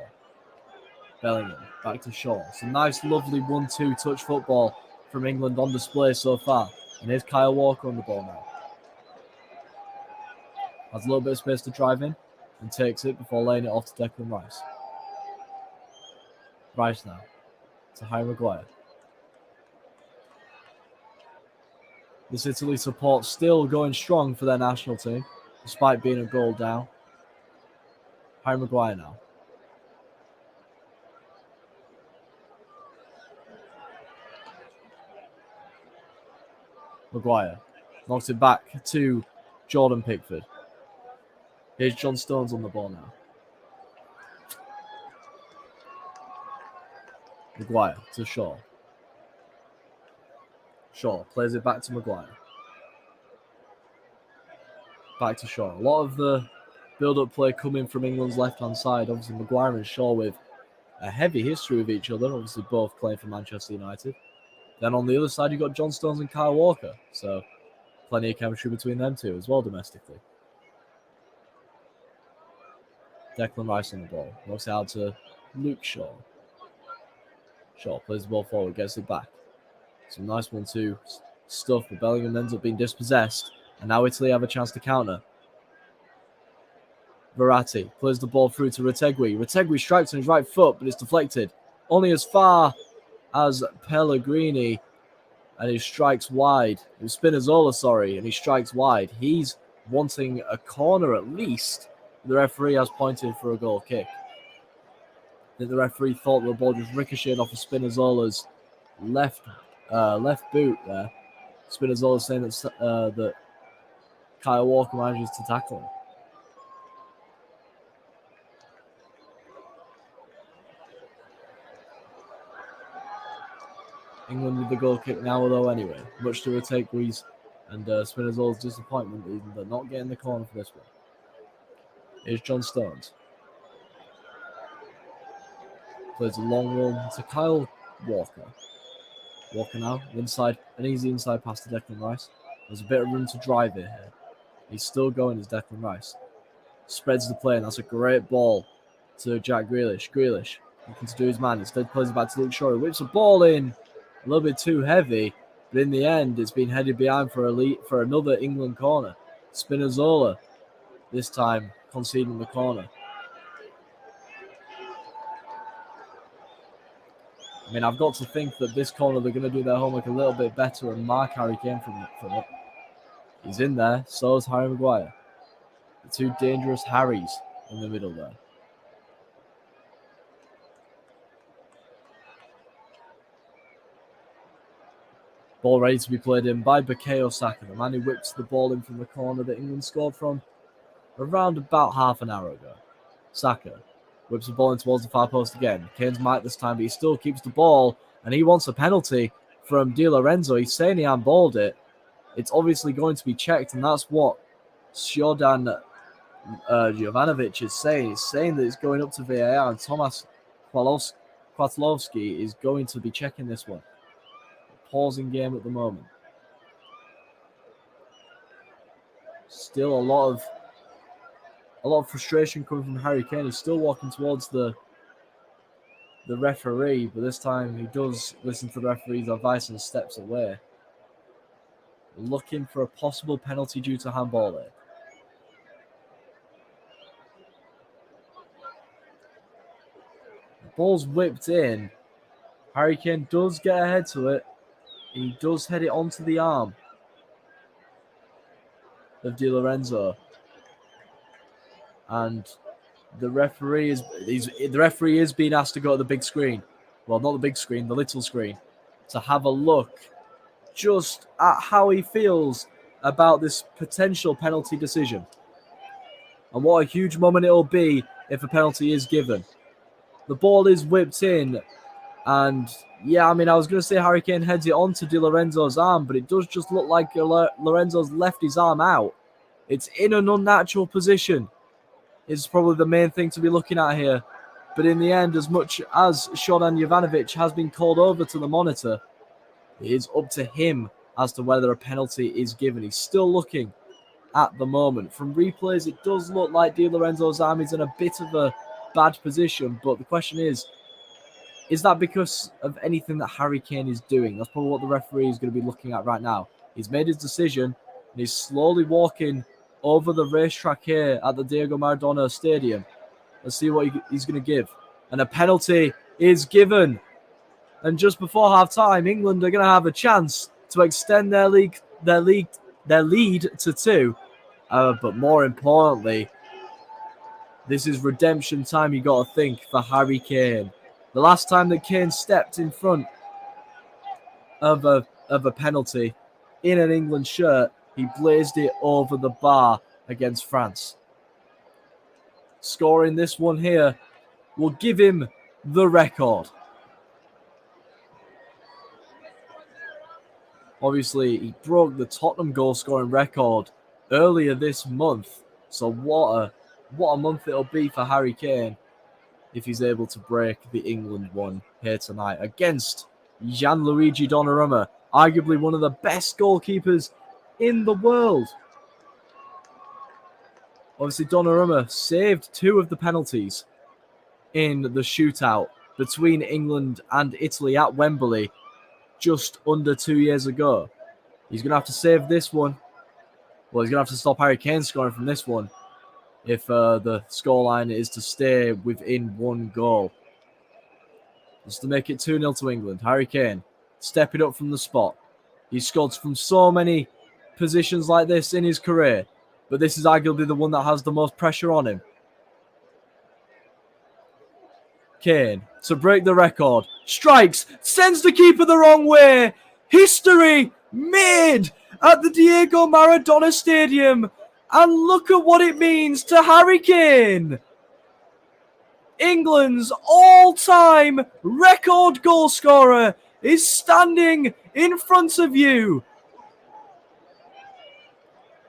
Bellingham. Back to Shaw. Some nice, lovely 1-2 touch football from England on display so far. And here's Kyle Walker on the ball now. Has a little bit of space to drive in and takes it before laying it off to Declan Rice. Rice now to Harry Maguire. This Italy support still going strong for their national team, despite being a goal down. Harry Maguire now. Maguire knocks it back to Jordan Pickford. Here's John Stones on the ball now. Maguire to Shaw. Shaw plays it back to Maguire. Back to Shaw. A lot of the build-up play coming from England's left-hand side. Obviously, Maguire and Shaw with a heavy history with each other. Obviously, both playing for Manchester United. Then on the other side, you've got John Stones and Kyle Walker. So, plenty of chemistry between them two as well domestically. Declan Rice on the ball. Knocks it out to Luke Shaw. Shaw plays the ball forward, gets it back. Some nice 1-2 stuff, but Bellingham ends up being dispossessed. And now Italy have a chance to counter. Verratti plays the ball through to Retegui. Retegui strikes on his right foot, but it's deflected. Only as far as Pellegrini, and he strikes wide. It was Spinazzola, sorry, and he strikes wide. He's wanting a corner at least. The referee has pointed for a goal kick. I think the referee thought the ball just ricocheted off of Spinazzola's left boot there. Spinazzola saying that Kyle Walker manages to tackle him. England with the goal kick now, though, anyway. Much to retake Greece and Spinazzola's disappointment in they're not getting the corner for this one. Here's John Stones. Plays a long run to Kyle Walker. Walker now, inside, an easy inside pass to Declan Rice. There's a bit of room to drive it here. He's still going as Declan Rice. Spreads the play, and that's a great ball to Jack Grealish. Grealish looking to do his man. Instead plays it back to Luke Shaw. He whips the ball in a little bit too heavy, but in the end, it's been headed behind for another England corner. Spinazzola, this time, conceding the corner. I mean, I've got to think that this corner, they're going to do their homework a little bit better and mark Harry Kane from it. He's in there, so is Harry Maguire. The two dangerous Harrys in the middle there. Ball ready to be played in by Bukayo Saka, the man who whips the ball in from the corner that England scored from around about half an hour ago. Saka whips the ball in towards the far post again. Kane's marked this time, but he still keeps the ball, and he wants a penalty from Di Lorenzo. He's saying he handballed it. It's obviously going to be checked, and that's what Slobodan Jovanovic is saying. He's saying that it's going up to VAR, and Tomas Kwiatkowski is going to be checking this one. Pausing game at the moment. Still a lot of frustration coming from Harry Kane. He's still walking towards the referee, but this time he does listen to the referee's advice and steps away. Looking for a possible penalty due to handball there. The ball's whipped in. Harry Kane does get ahead to it. He does head it onto the arm of Di Lorenzo. And the referee is being asked to go to the big screen. Well, not the big screen, the little screen. To have a look just at how he feels about this potential penalty decision. And what a huge moment it'll be if a penalty is given. The ball is whipped in. And yeah, I mean, I was going to say Harry Kane heads it onto Di Lorenzo's arm, but it does just look like Lorenzo's left his arm out. It's in an unnatural position. Is probably the main thing to be looking at here. But in the end, as much as Slobodan Jovanovic has been called over to the monitor, it is up to him as to whether a penalty is given. He's still looking at the moment. From replays, it does look like Di Lorenzo's arm is in a bit of a bad position, but the question is that because of anything that Harry Kane is doing? That's probably what the referee is going to be looking at right now. He's made his decision, and he's slowly walking over the racetrack here at the Diego Maradona Stadium. Let's see what he's going to give. And a penalty is given. And just before half-time, England are going to have a chance to extend their lead to 2. But more importantly, this is redemption time, you got to think, for Harry Kane. The last time that Kane stepped in front of a penalty in an England shirt, he blazed it over the bar against France. Scoring this one here will give him the record. Obviously, he broke the Tottenham goal-scoring record earlier this month. So what a month it'll be for Harry Kane if he's able to break the England one here tonight against Gianluigi Donnarumma, arguably one of the best goalkeepers in the world. Obviously, Donnarumma saved 2 of the penalties in the shootout between England and Italy at Wembley just under 2 years ago. He's going to have to save this one. Well, he's going to have to stop Harry Kane scoring from this one if the scoreline is to stay within 1 goal. just to make it 2-0 to England. Harry Kane stepping up from the spot. He's scored from so many positions like this in his career, but this is arguably the one that has the most pressure on him. Kane to break the record. Strikes, sends the keeper the wrong way. History made at the Diego Maradona Stadium. And look at what it means to Harry Kane. England's all-time record goal scorer is standing in front of you.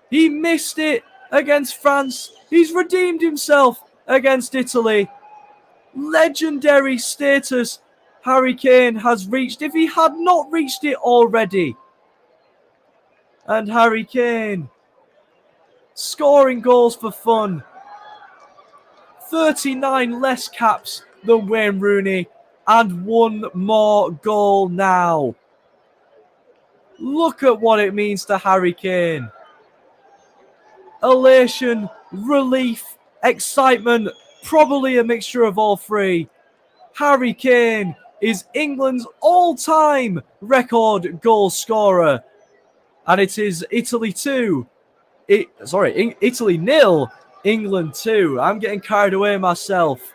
He missed it against France. He's redeemed himself against Italy. Legendary status Harry Kane has reached, if he had not reached it already. And Harry Kane scoring goals for fun. 39 less caps than Wayne Rooney and one more goal now. Look at what it means to Harry Kane. Elation, relief, excitement, probably a mixture of all three. Harry Kane is England's all-time record goal scorer. And it is Italy 2. Italy 0, England 2. I'm getting carried away myself.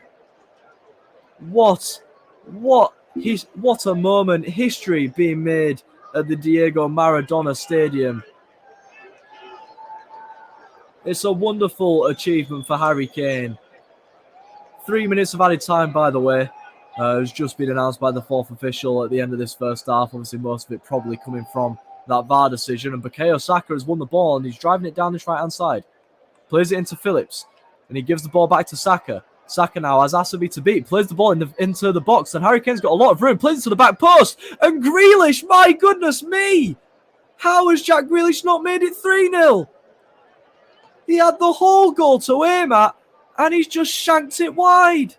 What a moment. History being made at the Diego Maradona Stadium. It's a wonderful achievement for Harry Kane. 3 minutes of added time, by the way, has just been announced by the fourth official at the end of this first half. Obviously, most of it probably coming from that VAR decision. And Bukayo Saka has won the ball, and he's driving it down this right-hand side. Plays it into Phillips, and he gives the ball back to Saka. Saka now has Asabi to beat. Plays the ball into the box, and Harry Kane's got a lot of room. Plays it to the back post, and Grealish, my goodness me! How has Jack Grealish not made it 3-0? He had the whole goal to aim at, and he's just shanked it wide.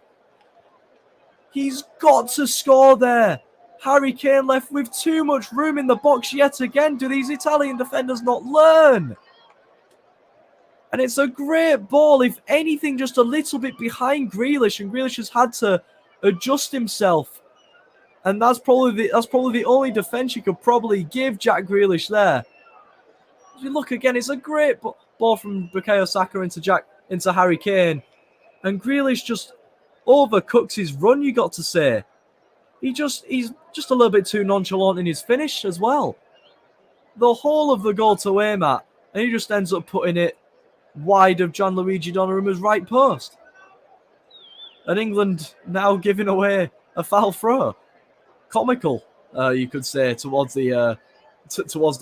He's got to score there. Harry Kane left with too much room in the box yet again. Do these Italian defenders not learn? And it's a great ball, if anything, just a little bit behind Grealish, and Grealish has had to adjust himself. And that's probably the only defence you could probably give Jack Grealish there. As we look again, it's a great ball from Bukayo Saka into Harry Kane. And Grealish just overcooks his run, you got to say. He's just a little bit too nonchalant in his finish as well. The whole of the goal to aim at, and he just ends up putting it wide of Gianluigi Donnarumma's right post. And England now giving away a foul throw. Comical, you could say, towards the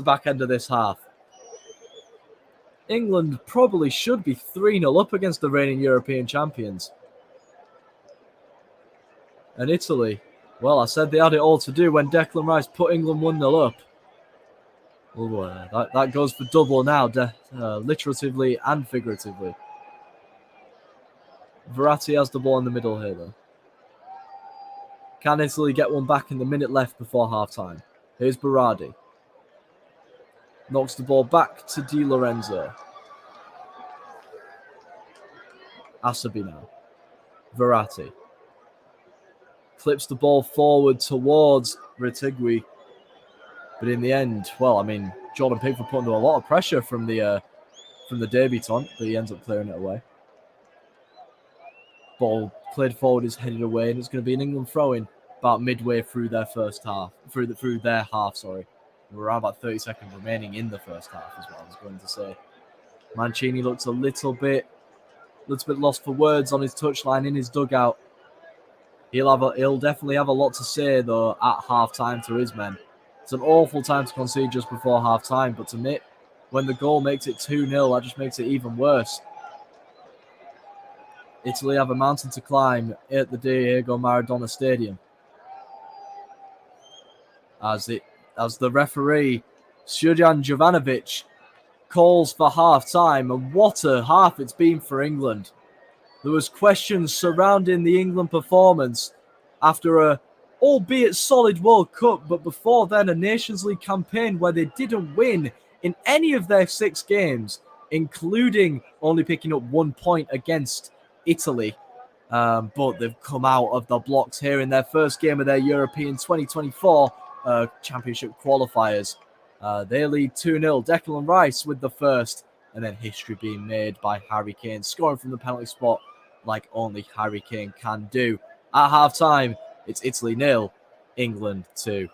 back end of this half. England probably should be 3-0 up against the reigning European champions. And Italy, well, I said they had it all to do when Declan Rice put England 1-0 up. Oh, that goes for double now, literatively and figuratively. Verratti has the ball in the middle here, though. Can Italy get one back in the minute left before half-time? Here's Berardi. Knocks the ball back to Di Lorenzo. Asabi now. Verratti. Clips the ball forward towards Retegui. But in the end, well, I mean, Jordan Pickford put under a lot of pressure from the debutant, but he ends up clearing it away. Ball played forward is headed away, and it's going to be an England throw-in about midway through their first half. Through their half, sorry. We're around about 30 seconds remaining in the first half, is what I was going to say. Mancini looks a little bit lost for words on his touchline in his dugout. He'll definitely have a lot to say, though, at half-time to his men. It's an awful time to concede just before half-time, but to me, when the goal makes it 2-0, that just makes it even worse. Italy have a mountain to climb at the Diego Maradona Stadium. As the referee, Srđan Jovanovic, calls for half-time, and what a half it's been for England. There was questions surrounding the England performance after a albeit solid World Cup, but before then a Nations League campaign where they didn't win in any of their 6 games, including only picking up 1 point against Italy but they've come out of the blocks here in their first game of their European 2024 Championship qualifiers. They lead 2-0. Declan Rice with the first, and then history being made by Harry Kane, scoring from the penalty spot like only Harry Kane can do. At half-time, it's Italy 0, England 2.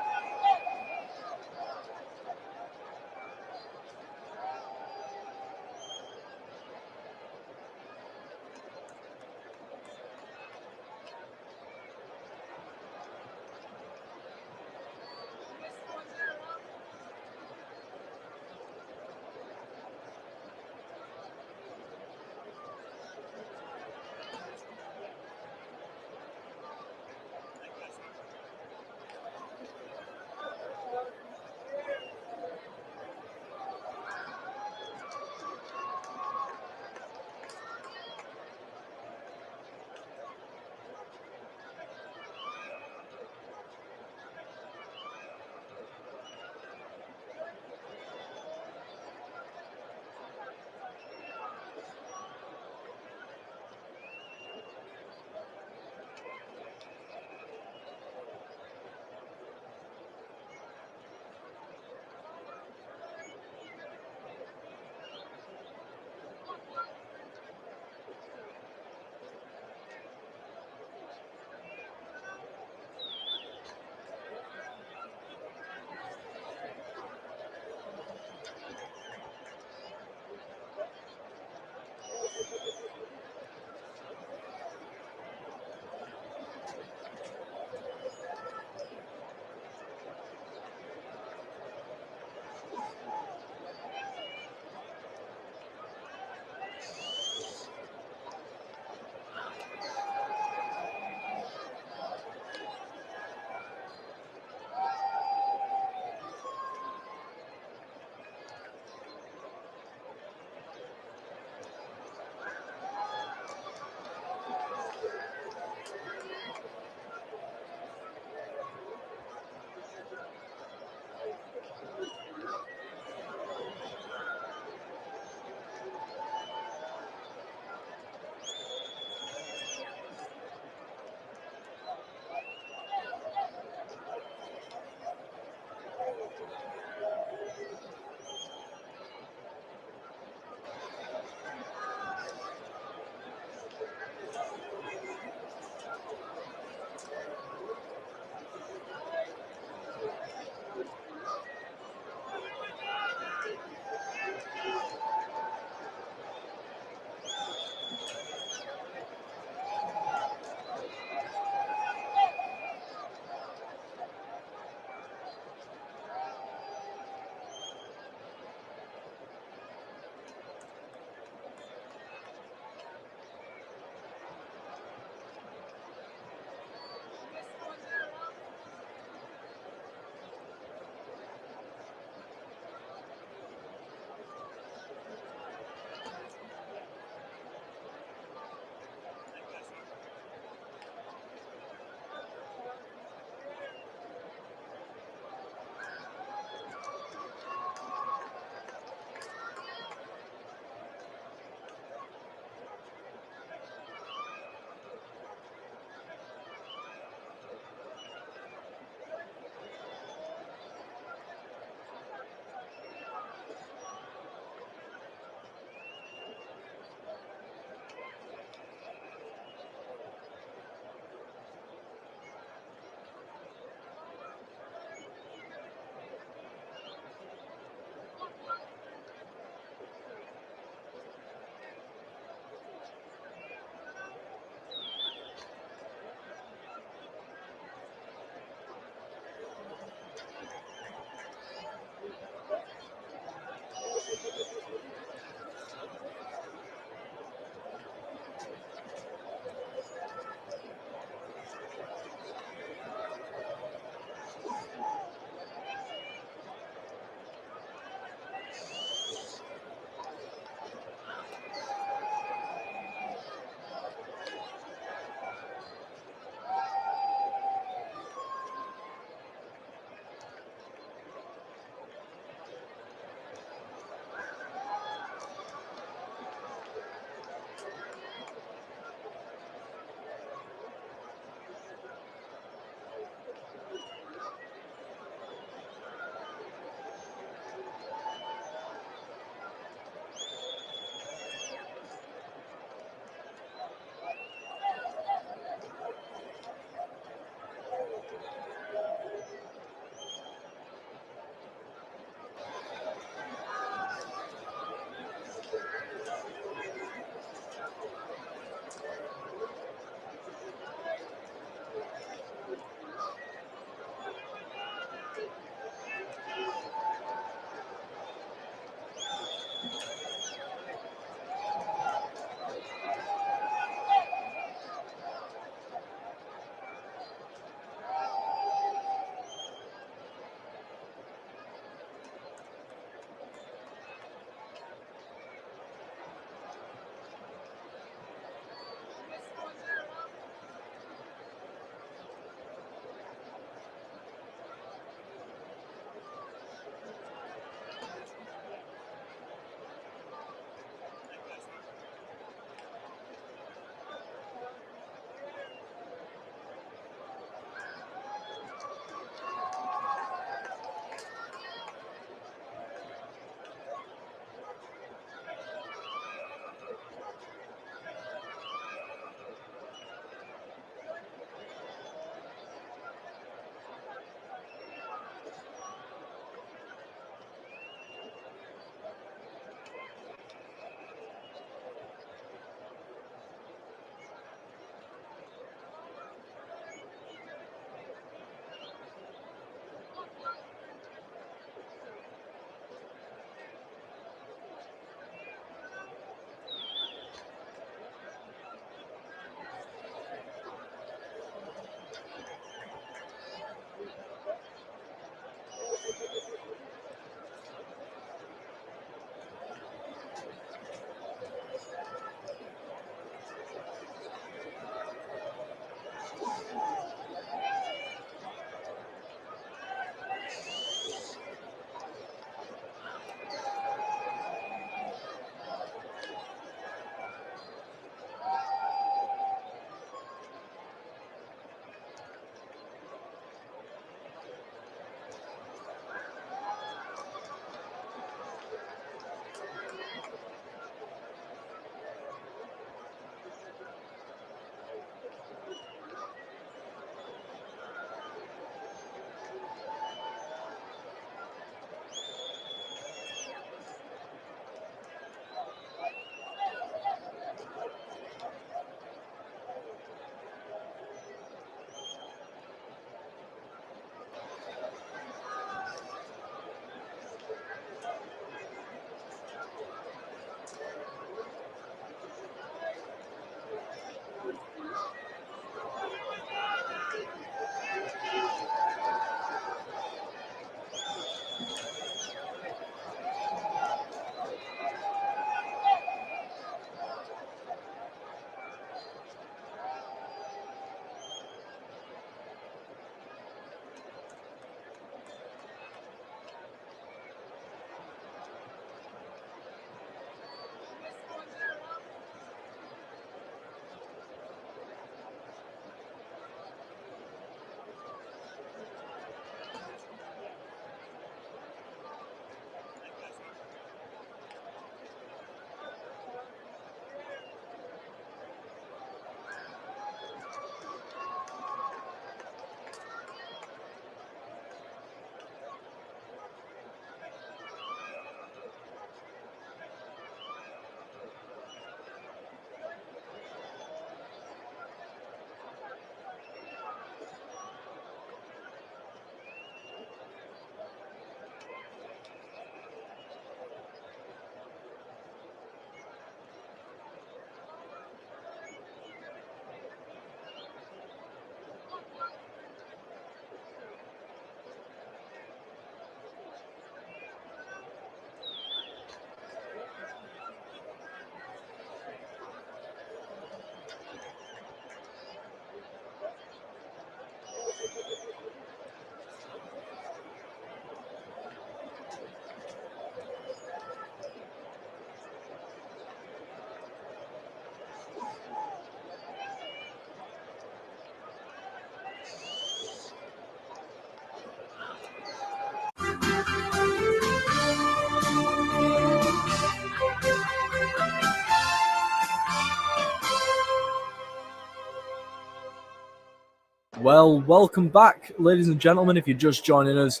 Well, welcome back, ladies and gentlemen. If you're just joining us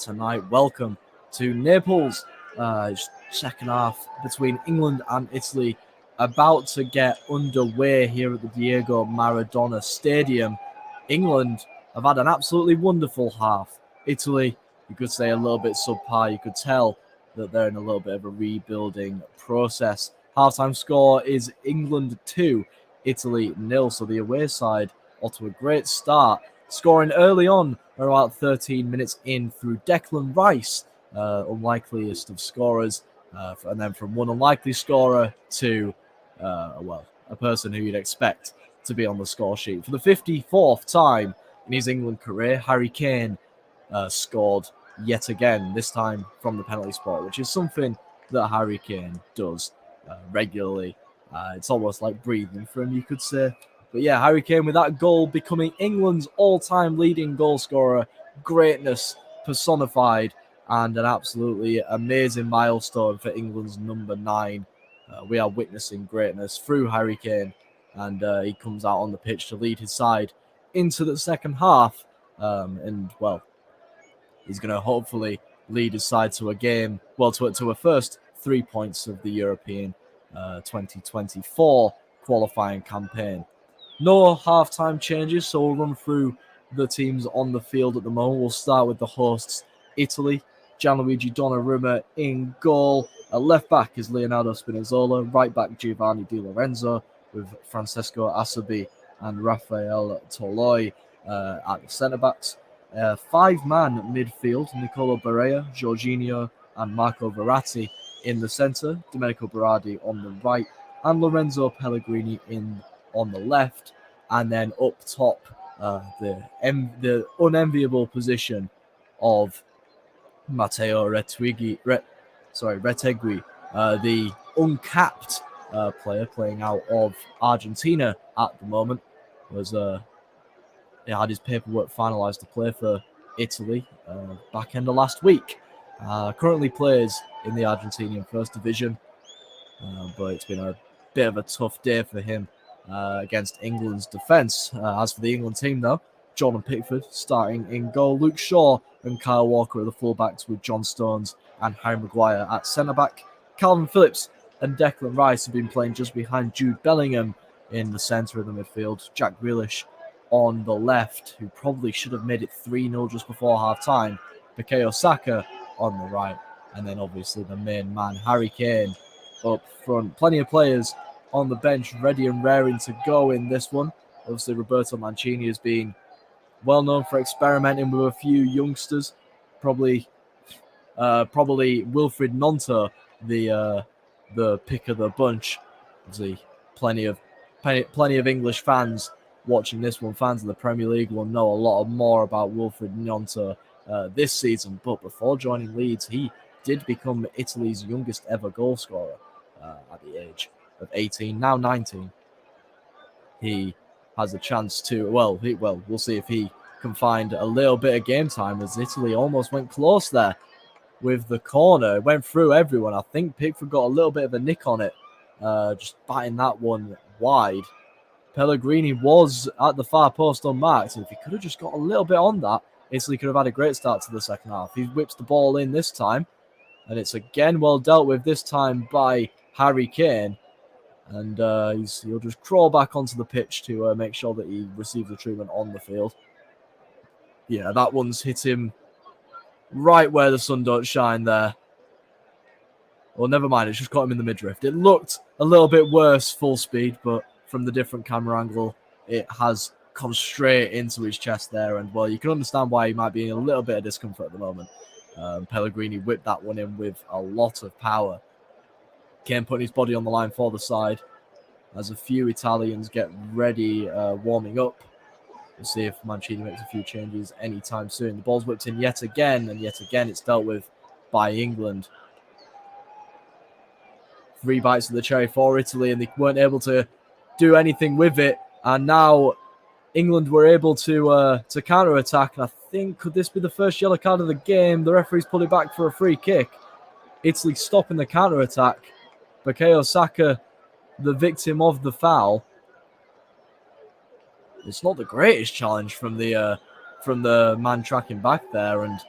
tonight, welcome to Naples. Second half between England and Italy about to get underway here at the Diego Maradona Stadium. England have had an absolutely wonderful half. Italy, you could say a little bit subpar. You could tell that they're in a little bit of a rebuilding process. Halftime score is England 2, Italy 0. So the away side off to a great start, scoring early on, about 13 minutes in through Declan Rice, unlikeliest of scorers, and then from one unlikely scorer to, a person who you'd expect to be on the score sheet. For the 54th time in his England career, Harry Kane scored yet again, this time from the penalty spot, which is something that Harry Kane does regularly. It's almost like breathing for him, you could say. But yeah, Harry Kane with that goal becoming England's all-time leading goal scorer. Greatness personified and an absolutely amazing milestone for England's number 9. We are witnessing greatness through Harry Kane, and he comes out on the pitch to lead his side into the second half. He's going to hopefully lead his side to a game, to a first 3 points of the European 2024 qualifying campaign. No halftime changes, so we'll run through the teams on the field at the moment. We'll start with the hosts, Italy. Gianluigi Donnarumma in goal. Left back is Leonardo Spinazzola. Right back Giovanni Di Lorenzo with Francesco Acerbi and Rafael Toloi at the centre backs. 5-man midfield: Nicolo Barella, Jorginho, and Marco Verratti in the centre. Domenico Berardi on the right, and Lorenzo Pellegrini on the left, and then up top, the unenviable position of Matteo Retegui, the uncapped player playing out of Argentina at the moment, had his paperwork finalised to play for Italy back end of last week. Currently plays in the Argentinian First Division, but it's been a bit of a tough day for him against England's defence. As for the England team, though, Jordan Pickford starting in goal, Luke Shaw and Kyle Walker are the fullbacks, with John Stones and Harry Maguire at centre-back. Calvin Phillips and Declan Rice have been playing just behind Jude Bellingham in the centre of the midfield. Jack Grealish on the left, who probably should have made it 3-0 just before half-time. Bukayo Saka on the right, and then obviously the main man, Harry Kane, up front. Plenty of players on the bench ready and raring to go in this one. Obviously, Roberto Mancini has been well known for experimenting with a few youngsters. Probably Wilfried Gnonto, the pick of the bunch. Obviously, plenty of English fans watching this one. Fans of the Premier League will know a lot more about Wilfried Gnonto this season. But before joining Leeds, he did become Italy's youngest ever goal scorer at the age of 18, now 19. He has a chance to, we'll see if he can find a little bit of game time, as Italy almost went close there with the corner. It went through everyone. I think Pickford got a little bit of a nick on it, just batting that one wide. Pellegrini was at the far post unmarked, and if he could have just got a little bit on that, Italy could have had a great start to the second half. He whips the ball in this time, and it's again well dealt with, this time by Harry Kane. And he'll just crawl back onto the pitch to make sure that he receives the treatment on the field. Yeah, that one's hit him right where the sun don't shine there. Well, never mind, it's just caught him in the midriff. It looked a little bit worse full speed, but from the different camera angle, it has come straight into his chest there. And, well, you can understand why he might be in a little bit of discomfort at the moment. Pellegrini whipped that one in with a lot of power. Kane putting his body on the line for the side as a few Italians get ready, warming up. We'll see if Mancini makes a few changes anytime soon. The ball's whipped in yet again, and yet again it's dealt with by England. 3 bites of the cherry for Italy, and they weren't able to do anything with it. And now England were able to counter-attack, and I think, could this be the first yellow card of the game? The referee's pulled it back for a free kick. Italy stopping the counter-attack. Bukayo Saka, the victim of the foul. It's not the greatest challenge from the man tracking back there, and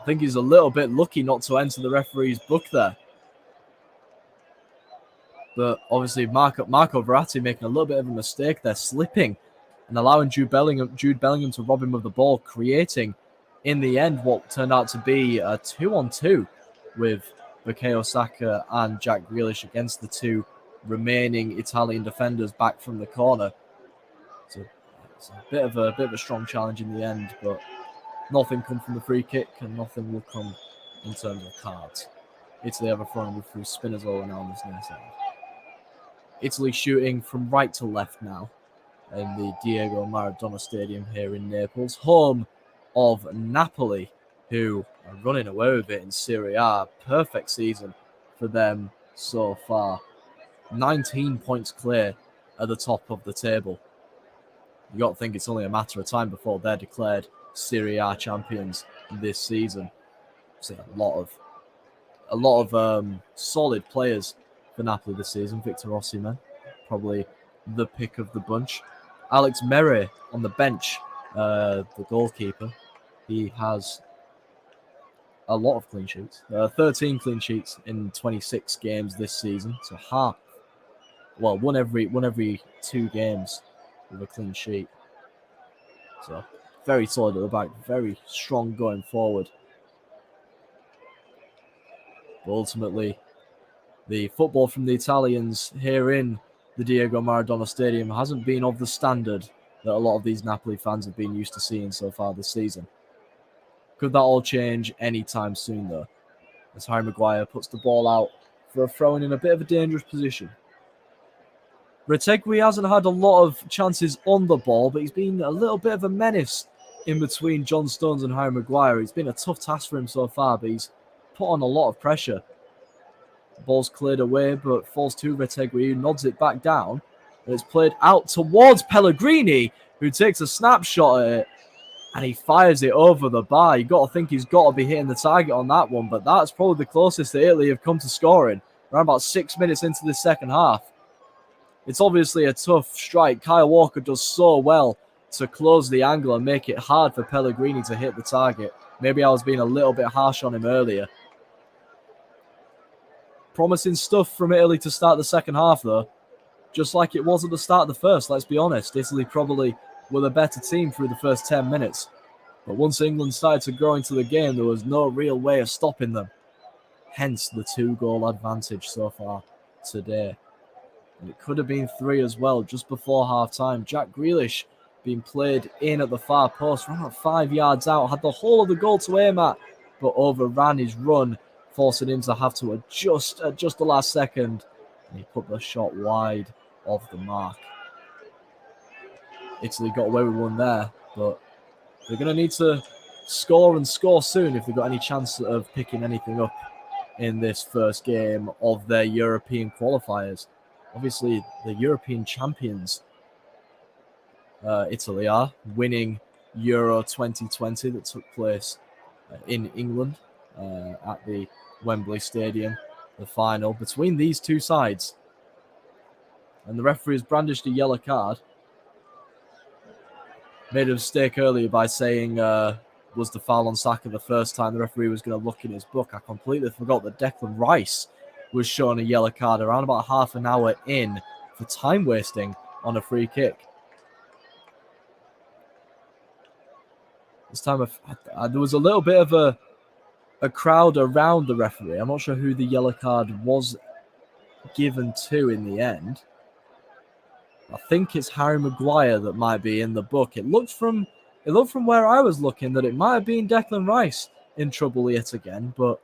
I think he's a little bit lucky not to enter the referee's book there. But obviously Marco Verratti making a little bit of a mistake there, slipping and allowing Jude Bellingham to rob him of the ball, creating in the end what turned out to be a 2-on-2 with Bukayo Saka and Jack Grealish against the two remaining Italian defenders back from the corner. So it's a bit of a strong challenge in the end, but nothing come from the free kick and nothing will come in terms of cards. Italy have a throwing through Spinazzola now on this near side. Italy shooting from right to left now in the Diego Maradona Stadium here in Naples, home of Napoli, who are running away with it in Serie A. Perfect season for them so far. 19 points clear at the top of the table. You got to think it's only a matter of time before they're declared Serie A champions this season. So a lot of solid players for Napoli this season. Victor Osimhen, probably the pick of the bunch. Alex Mere on the bench, the goalkeeper. He has a lot of clean sheets. 13 clean sheets in 26 games this season. So half. Well, one every 2 games with a clean sheet. So very solid at the back. Very strong going forward. But ultimately, the football from the Italians here in the Diego Maradona Stadium hasn't been of the standard that a lot of these Napoli fans have been used to seeing so far this season. Could that all change anytime soon, though? As Harry Maguire puts the ball out for a throw-in in a bit of a dangerous position. Retegui hasn't had a lot of chances on the ball, but he's been a little bit of a menace in between John Stones and Harry Maguire. It's been a tough task for him so far, but he's put on a lot of pressure. The ball's cleared away, but falls to Retegui, who nods it back down. And it's played out towards Pellegrini, who takes a snapshot at it, and he fires it over the bar. You've got to think he's got to be hitting the target on that one, but that's probably the closest that Italy have come to scoring, around about 6 minutes into the second half. It's obviously a tough strike. Kyle Walker does so well to close the angle and make it hard for Pellegrini to hit the target. Maybe I was being a little bit harsh on him earlier. Promising stuff from Italy to start the second half, though. Just like it was at the start of the first, let's be honest. Italy probably were the better team through the first 10 minutes. But once England started to grow into the game, there was no real way of stopping them. Hence the 2-goal advantage so far today. And it could have been 3 as well, just before half-time. Jack Grealish being played in at the far post, ran about 5 yards out, had the whole of the goal to aim at, but overran his run, forcing him to have to adjust at just the last second. And he put the shot wide of the mark. Italy got away with one there, but they're going to need to score and score soon if they've got any chance of picking anything up in this first game of their European qualifiers. Obviously, the European champions, Italy, are winning Euro 2020 that took place in England at the Wembley Stadium, the final between these two sides. And the referee has brandished a yellow card. Made a mistake earlier by saying was the foul on Saka the first time the referee was going to look in his book. I completely forgot that Declan Rice was shown a yellow card around about half an hour in for time wasting on a free kick. This time there was a little bit of a crowd around the referee. I'm not sure who the yellow card was given to in the end. I think it's Harry Maguire that might be in the book. It looked from where I was looking that it might have been Declan Rice in trouble yet again, but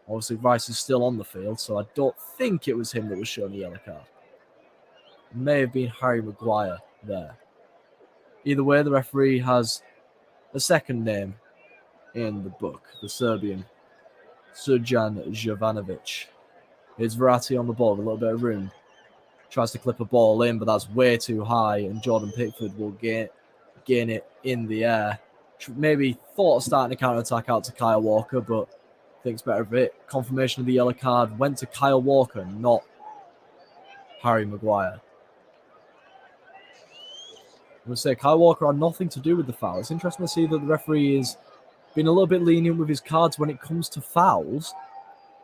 obviously Rice is still on the field, so I don't think it was him that was shown a yellow card. It may have been Harry Maguire there. Either way, the referee has a second name in the book, the Serbian, Srđan Jovanovic. Here's Verratti on the ball with a little bit of room. Tries to clip a ball in, but that's way too high, and Jordan Pickford will gain it in the air. Maybe thought of starting a counter-attack out to Kyle Walker, but thinks better of it. Confirmation of the yellow card went to Kyle Walker, not Harry Maguire. would say Kyle Walker had nothing to do with the foul. It's interesting to see that the referee is been a little bit lenient with his cards when it comes to fouls,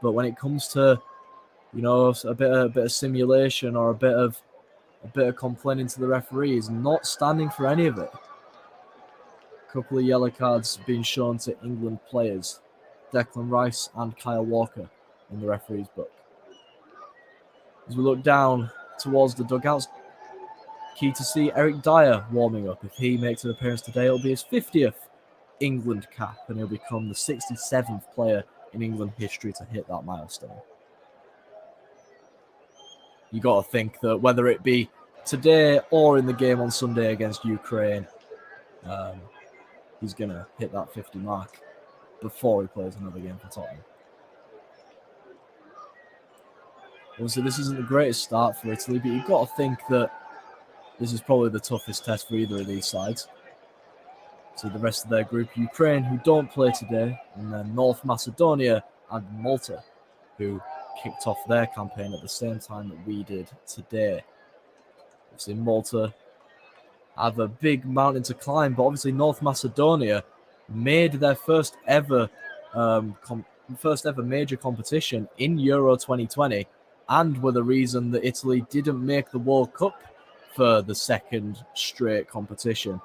but when it comes to, you know, a bit of simulation or a bit of complaining to the referee, he's not standing for any of it. A couple of yellow cards being shown to England players, Declan Rice and Kyle Walker, in the referee's book. As we look down towards the dugouts, key to see Eric Dyer warming up. If he makes an appearance today, it'll be his 50th England cap, and he'll become the 67th player in England history to hit that milestone. You got to think that whether it be today or in the game on Sunday against Ukraine, he's going to hit that 50 mark before he plays another game for Tottenham. Obviously, this isn't the greatest start for Italy, but you've got to think that this is probably the toughest test for either of these sides. So the rest of their group, Ukraine, who don't play today, and then North Macedonia and Malta, who kicked off their campaign at the same time that we did today. Obviously, Malta have a big mountain to climb, but obviously North Macedonia made their first ever major competition in Euro 2020, and were the reason that Italy didn't make the World Cup for the second straight competition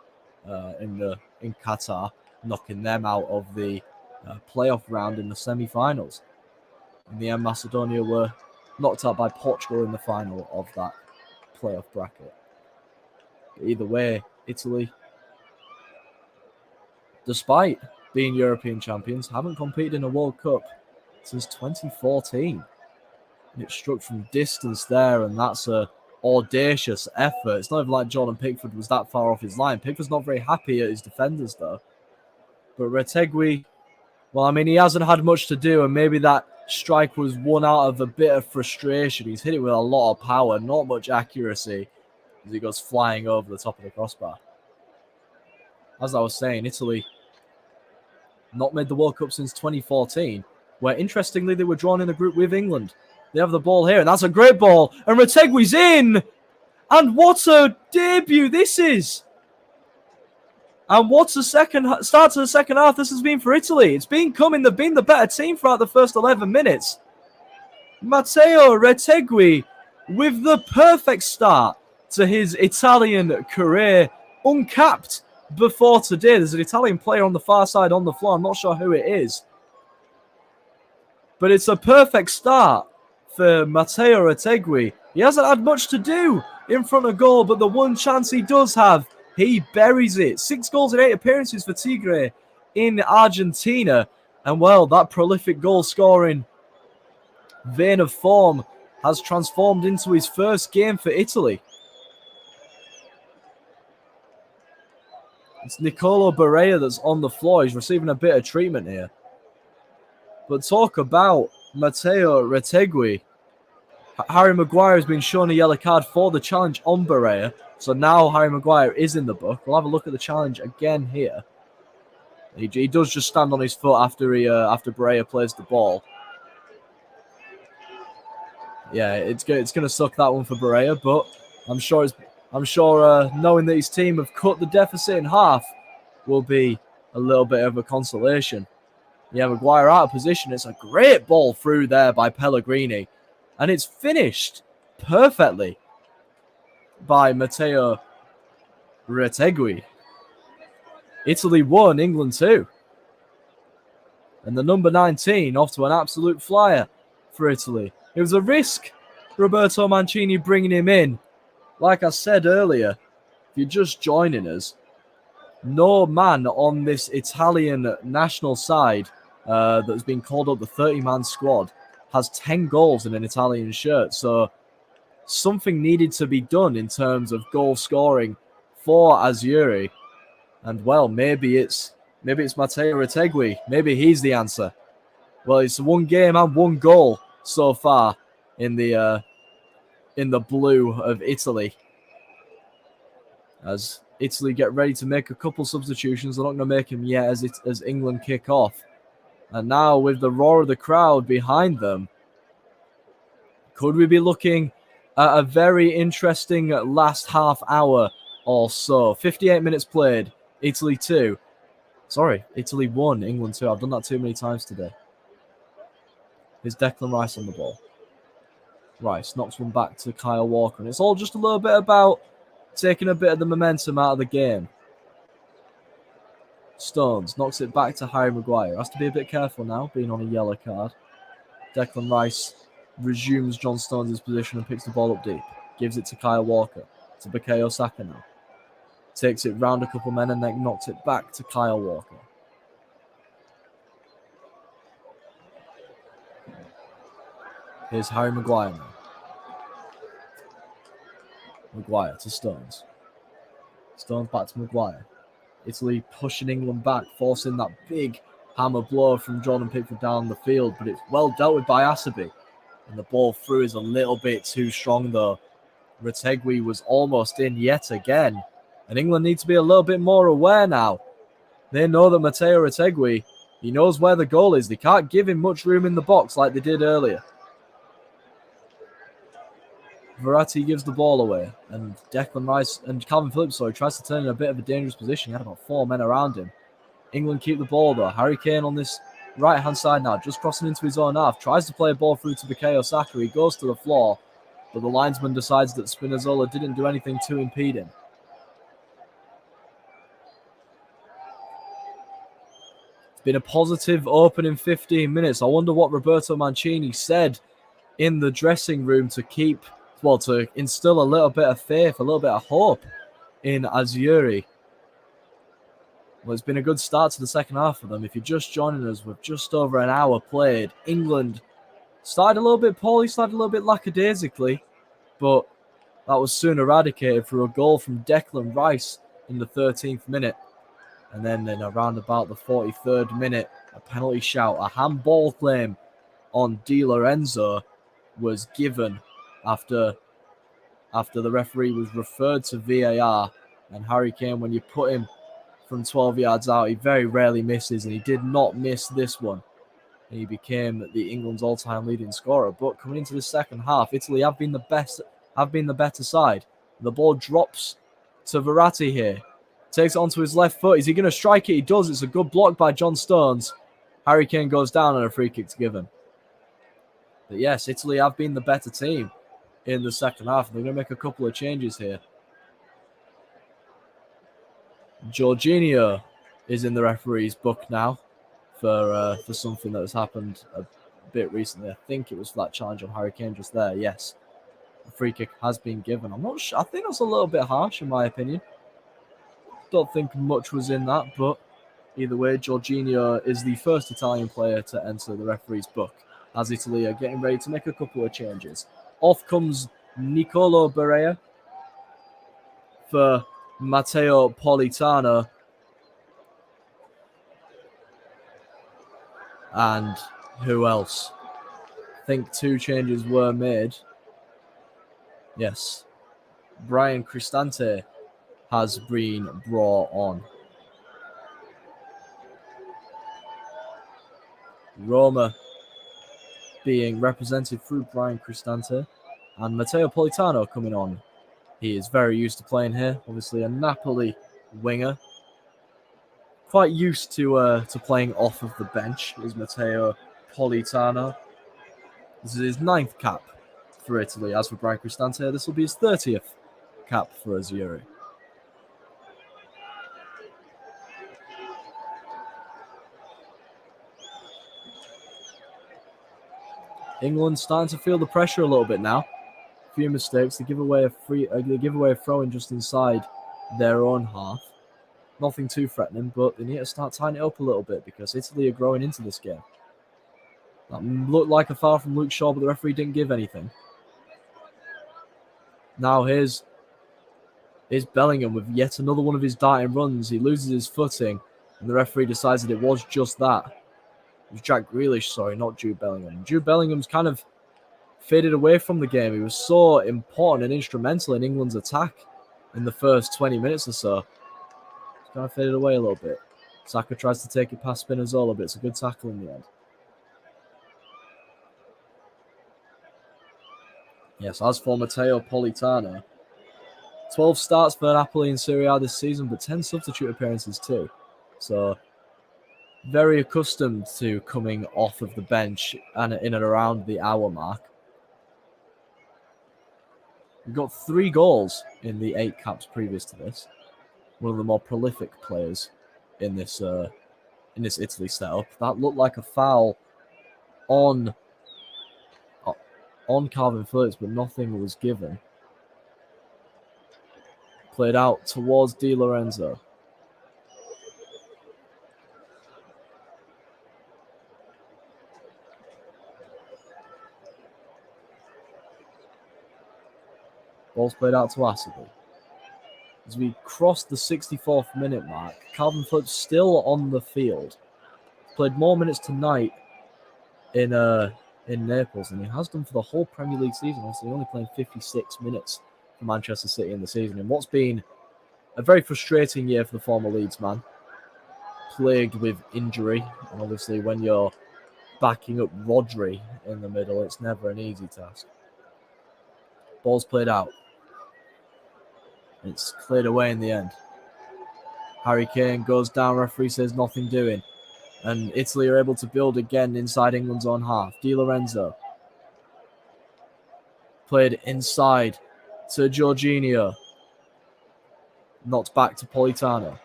in Qatar, knocking them out of the playoff round in the semi-finals. In the end, Macedonia were knocked out by Portugal in the final of that playoff bracket. But either way, Italy, despite being European champions, haven't competed in a World Cup since 2014. And it struck from distance there, and that's a audacious effort. It's not even like Jordan Pickford was that far off his line. Pickford's not very happy at his defenders, though. But Retegui, well, I mean, he hasn't had much to do, and maybe that strike was won out of a bit of frustration. He's hit it with a lot of power, not much accuracy, as he goes flying over the top of the crossbar. As I was saying, Italy not made the World Cup since 2014, where, interestingly, they were drawn in a group with England. They have the ball here, and that's a great ball. And Retegui's in! And what a debut this is! And what a start to the second half this has been for Italy. It's been coming. They've been the better team throughout the first 11 minutes. Matteo Retegui with the perfect start to his Italian career, uncapped before today. There's an Italian player on the far side on the floor. I'm not sure who it is. But it's a perfect start for Matteo Retegui. He hasn't had much to do in front of goal, but the one chance he does have, he buries it. 6 goals in 8 appearances for Tigre in Argentina. And, well, that prolific goal-scoring vein of form has transformed into his first game for Italy. It's Nicolo Barella that's on the floor. He's receiving a bit of treatment here. But talk about Matteo Retegui. Harry Maguire has been shown a yellow card for the challenge on Barella. So now Harry Maguire is in the book. We'll have a look at the challenge again here. He does just stand on his foot after Barella plays the ball. Yeah, it's going to suck that one for Barella, but I'm sure knowing that his team have cut the deficit in half will be a little bit of a consolation. Yeah, Maguire out of position. It's a great ball through there by Pellegrini. And it's finished perfectly by Matteo Retegui. Italy won, England 2. And the number 19 off to an absolute flyer for Italy. It was a risk, Roberto Mancini bringing him in. Like I said earlier, if you're just joining us, no man on this Italian national side that's been called up the 30-man squad has 10 goals in an Italian shirt. So something needed to be done in terms of goal scoring for Azzurri. And, well, maybe it's Matteo Retegui. Maybe he's the answer. Well, it's 1 game and 1 goal so far in the blue of Italy. As Italy get ready to make a couple substitutions, they're not going to make them yet as England kick off. And now with the roar of the crowd behind them, could we be looking at a very interesting last half hour Also, 58 minutes played. Italy 2. Sorry, Italy 1, England 2. I've done that too many times today. Here's Declan Rice on the ball. Rice knocks one back to Kyle Walker. And it's all just a little bit about taking a bit of the momentum out of the game. Stones knocks it back to Harry Maguire. Has to be a bit careful now, being on a yellow card. Declan Rice resumes John Stones' position and picks the ball up deep. Gives it to Kyle Walker. To Bukayo Saka now. Takes it round a couple men and then knocks it back to Kyle Walker. Here's Harry Maguire now. Maguire to Stones. Stones back to Maguire. Italy pushing England back, forcing that big hammer blow from Jordan Pickford down the field, but it's well dealt with by Asabi. And the ball through is a little bit too strong though. Retegui was almost in yet again. And England need to be a little bit more aware now. They know that Matteo Retegui, he knows where the goal is. They can't give him much room in the box like they did earlier. Verratti gives the ball away, and Declan Rice and Calvin Phillips, tries to turn in a bit of a dangerous position. He had about 4 men around him. England keep the ball though. Harry Kane on this right-hand side now, just crossing into his own half, tries to play a ball through to Bukayo Saka. He goes to the floor, but the linesman decides that Spinazzola didn't do anything to impede him. It's been a positive opening 15 minutes. I wonder what Roberto Mancini said in the dressing room to instill a little bit of faith, a little bit of hope in Azzurri. Well, it's been a good start to the second half for them. If you're just joining us, with just over an hour played, England started a little bit poorly, started a little bit lackadaisically, but that was soon eradicated through a goal from Declan Rice in the 13th minute. And then in around about the 43rd minute, a penalty shout, a handball claim on Di Lorenzo was given after the referee was referred to VAR. And Harry Kane, when you put him from 12 yards out, he very rarely misses, and he did not miss this one. And he became the England's all-time leading scorer. But coming into the second half, Italy have been the better side. The ball drops to Verratti here. Takes it onto his left foot. Is he going to strike it? He does. It's a good block by John Stones. Harry Kane goes down and a free kick to given. But yes, Italy have been the better team in the second half. They're going to make a couple of changes here. Jorginho is in the referee's book now for something that has happened a bit recently. I think it was for that challenge on Harry Kane just there. Yes, a free kick has been given. I'm not sure. I think that's a little bit harsh in my opinion. Don't think much was in that, but either way, Jorginho is the first Italian player to enter the referee's book as Italy are getting ready to make a couple of changes. Off comes Nicolo Barella for Matteo Politano. And who else? I think 2 changes were made. Yes. Brian Cristante has been brought on. Roma being represented through Brian Cristante. And Matteo Politano coming on. He is very used to playing here. Obviously a Napoli winger. Quite used to playing off of the bench is Matteo Politano. This is his 9th cap for Italy. As for Brian Cristante, this will be his 30th cap for Azzurri. England starting to feel the pressure a little bit now. A few mistakes. They give away a throw-in just inside their own half. Nothing too threatening, but they need to start tying it up a little bit because Italy are growing into this game. That looked like a foul from Luke Shaw, but the referee didn't give anything. Now here's Bellingham with yet another one of his darting runs. He loses his footing, and the referee decides that it was just that. It was Jack Grealish, not Jude Bellingham. Jude Bellingham's kind of faded away from the game. He was so important and instrumental in England's attack in the first 20 minutes or so. He's kind of faded away a little bit. Saka tries to take it past Spinazzola, but it's a good tackle in the end. Yes, as for Matteo Politano, 12 starts for Napoli in Serie A this season, but 10 substitute appearances too. So very accustomed to coming off of the bench and in and around the hour mark. We've got 3 goals in the 8 caps previous to this. One of the more prolific players in this Italy setup. That looked like a foul on Calvin Phillips, but nothing was given. Played out towards Di Lorenzo. Ball's played out to Asabi. As we cross the 64th minute mark, Calvin Phillips still on the field. Played more minutes tonight in Naples than he has done for the whole Premier League season. Obviously, only playing 56 minutes for Manchester City in the season. And what's been a very frustrating year for the former Leeds man. Plagued with injury. And obviously, when you're backing up Rodri in the middle, it's never an easy task. Ball's played out. It's cleared away in the end. Harry Kane goes down, referee says nothing doing. And Italy are able to build again inside England's own half. Di Lorenzo. Played inside to Jorginho. Knocked back to Politano.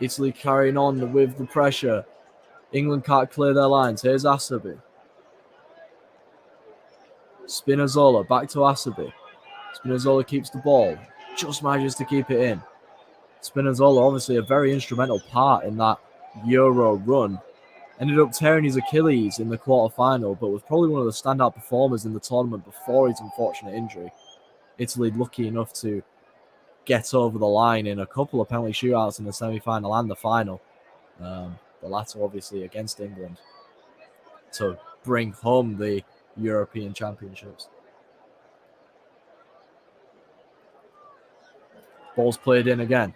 Italy carrying on with the pressure. England can't clear their lines. Here's Asabi. Spinazzola back to Asabi. Spinazzola keeps the ball. Just manages to keep it in. Spinazzola, obviously a very instrumental part in that Euro run. Ended up tearing his Achilles in the quarter-final, but was probably one of the standout performers in the tournament before his unfortunate injury. Italy lucky enough to get over the line in a couple of penalty shootouts in the semi-final and the final. The latter, obviously, against England to bring home the European Championships. Ball's played in again.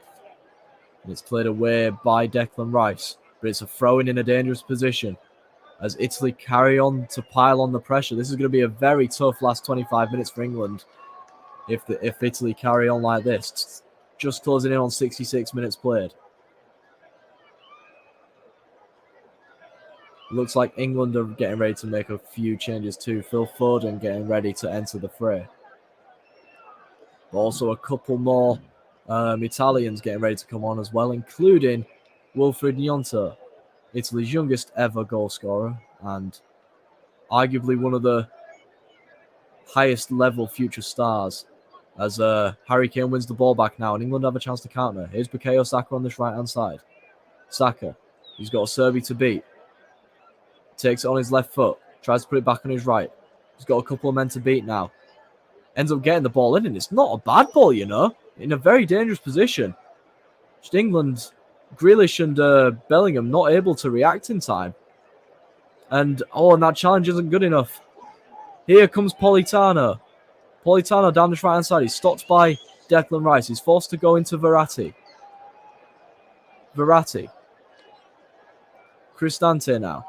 And it's played away by Declan Rice. But it's a throw-in a dangerous position as Italy carry on to pile on the pressure. This is going to be a very tough last 25 minutes for England if Italy carry on like this. Just closing in on 66 minutes played. Looks like England are getting ready to make a few changes too. Phil Foden getting ready to enter the fray. Also a couple more Italians getting ready to come on as well, including Wilfried Gnonto, Italy's youngest ever goal scorer and arguably one of the highest level future stars. As Harry Kane wins the ball back now and England have a chance to counter. Here's Bukayo Saka on this right hand side. Saka, he's got a Serbi to beat. Takes it on his left foot, tries to put it back on his right. He's got a couple of men to beat now. Ends up getting the ball in, and it's not a bad ball, you know. In a very dangerous position. Just England, Grealish and Bellingham not able to react in time. And that challenge isn't good enough. Here comes Politano. Politano down this right-hand side. He's stopped by Declan Rice. He's forced to go into Verratti. Cristante now.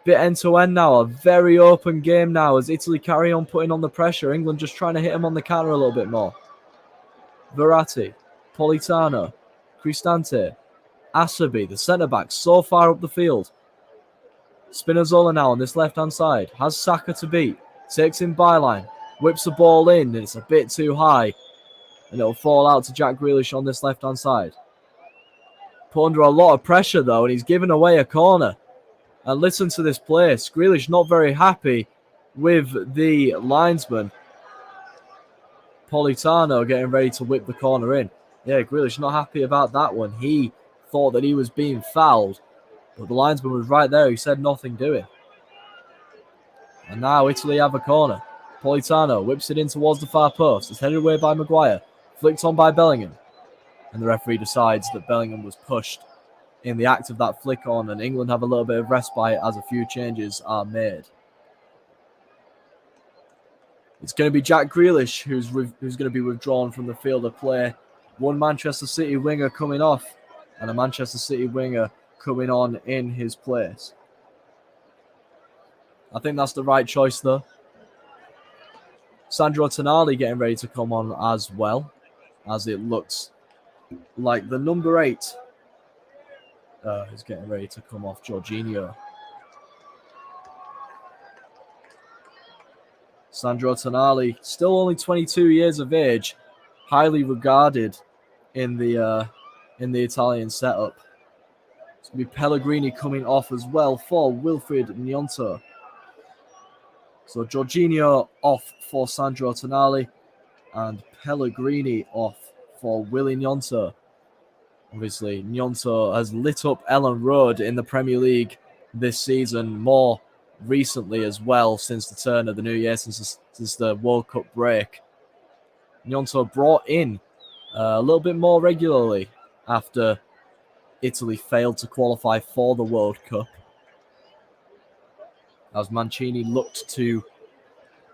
Bit end-to-end now. A very open game now as Italy carry on putting on the pressure. England just trying to hit him on the counter a little bit more. Verratti. Politano. Cristante. Asabi, the centre-back, so far up the field. Spinazzola now on this left-hand side. Has Saka to beat. Takes him byline. Whips the ball in. And it's a bit too high. And it'll fall out to Jack Grealish on this left-hand side. Put under a lot of pressure, though, and he's given away a corner. And listen to this play. Grealish not very happy with the linesman. Politano getting ready to whip the corner in. Yeah, Grealish not happy about that one. He thought that he was being fouled. But the linesman was right there. He said nothing doing. And now Italy have a corner. Politano whips it in towards the far post. It's headed away by Maguire. Flicked on by Bellingham. And the referee decides that Bellingham was pushed in the act of that flick on, and England have a little bit of respite as a few changes are made. It's going to be Jack Grealish who's going to be withdrawn from the field of play. One Manchester City winger coming off, and a Manchester City winger coming on in his place. I think that's the right choice, though. Sandro Tonali getting ready to come on as well, as it looks like the number 8 is getting ready to come off Jorginho. Sandro Tonali, still only 22 years of age, highly regarded in the Italian setup. It's going to be Pellegrini coming off as well for Wilfried Gnonto. So Jorginho off for Sandro Tonali and Pellegrini off for Willy Gnonto. Obviously, Gnonto has lit up Ellen Road in the Premier League this season, more recently as well, since the turn of the new year, since the World Cup break. Gnonto brought in a little bit more regularly after Italy failed to qualify for the World Cup, as Mancini looked to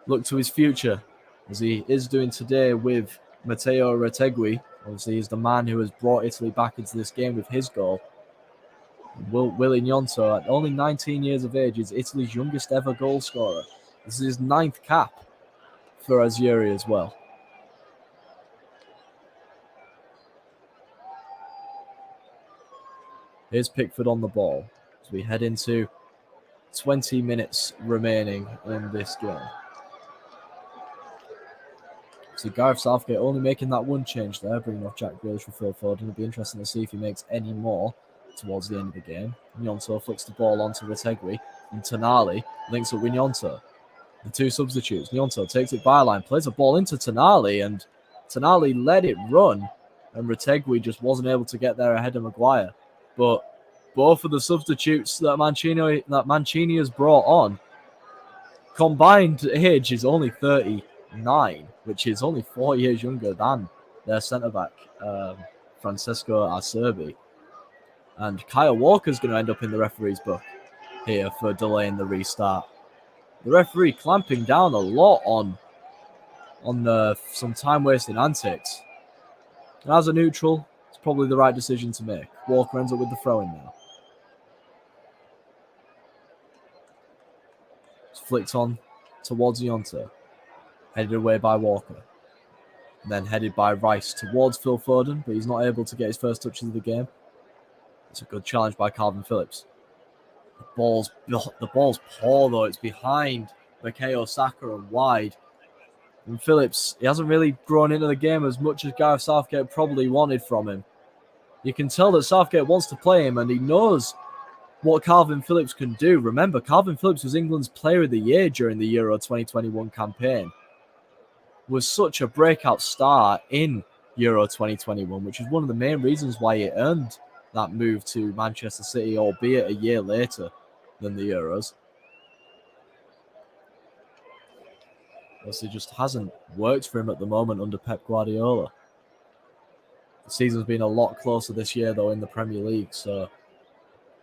his future, as he is doing today with Matteo Retegui. Obviously, he's the man who has brought Italy back into this game with his goal. Willy Gnonto, at only 19 years of age, is Italy's youngest ever goal scorer. This is his 9th cap for Azzurri as well. Here's Pickford on the ball as we head into 20 minutes remaining in this game. So Gareth Southgate only making that one change there, bringing off Jack Grealish for Phil Foden. It'll be interesting to see if he makes any more towards the end of the game. Gnonto flicks the ball onto Retegui, and Tonali links up with Gnonto. The two substitutes. Gnonto takes it byline, plays the ball into Tonali, and Tonali let it run, and Retegui just wasn't able to get there ahead of Maguire. But both of the substitutes that Mancini has brought on, combined age is only 39, which is only 4 years younger than their centre-back, Francesco Acerbi. And Kyle Walker's going to end up in the referee's book here for delaying the restart. The referee clamping down a lot on some time-wasting antics. And as a neutral, it's probably the right decision to make. Walker ends up with the throw-in now. It's flicked on towards Gnonto. Headed away by Walker. And then headed by Rice towards Phil Foden, but he's not able to get his first touches of the game. It's a good challenge by Calvin Phillips. The ball's poor, though. It's behind Bukayo Saka and wide. And Phillips, he hasn't really grown into the game as much as Gareth Southgate probably wanted from him. You can tell that Southgate wants to play him, and he knows what Calvin Phillips can do. Remember, Calvin Phillips was England's Player of the Year during the Euro 2021 campaign. Was such a breakout star in Euro 2021, which is one of the main reasons why he earned that move to Manchester City, albeit a year later than the Euros. It just hasn't worked for him at the moment under Pep Guardiola. The season's been a lot closer this year, though, in the Premier League, so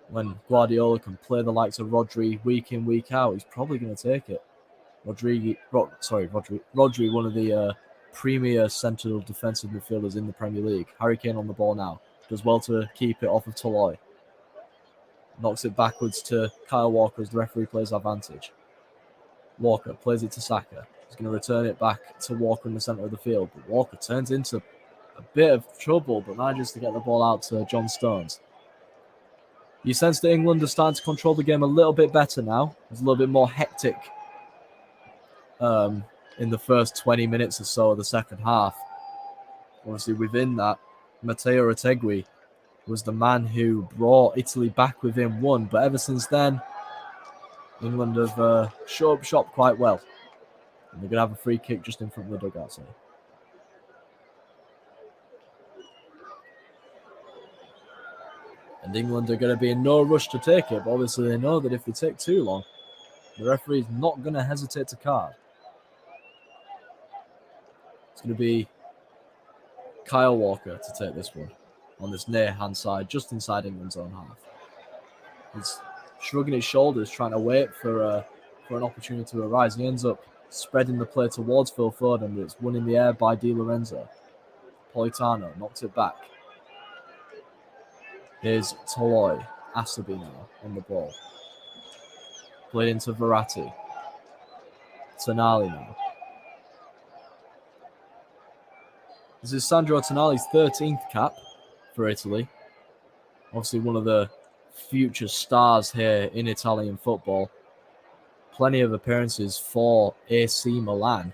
when Guardiola can play the likes of Rodri week in, week out, he's probably going to take it. Rodri, one of the premier central defensive midfielders in the Premier League. Harry Kane on the ball now. Does well to keep it off of Toloi. Knocks it backwards to Kyle Walker as the referee plays advantage. Walker plays it to Saka. He's going to return it back to Walker in the centre of the field. But Walker turns into a bit of trouble, but manages to get the ball out to John Stones. You sense that England are starting to control the game a little bit better now. It's a little bit more hectic in the first 20 minutes or so of the second half. Obviously, within that, Matteo Retegui was the man who brought Italy back within one. But ever since then, England have shut up shop quite well. And they're going to have a free kick just in front of the dugout. And England are going to be in no rush to take it. But obviously, they know that if they take too long, the referee is not going to hesitate to card. It's going to be Kyle Walker to take this one on this near hand side, just inside England's own half. He's shrugging his shoulders, trying to wait for an opportunity to arise. He ends up spreading the play towards Phil Foden, but it's won in the air by Di Lorenzo. Politano knocks it back. Here's Toloi. Acerbi now on the ball. Played into Verratti. Tonali now. This is Sandro Tonali's 13th cap for Italy. Obviously one of the future stars here in Italian football. Plenty of appearances for AC Milan.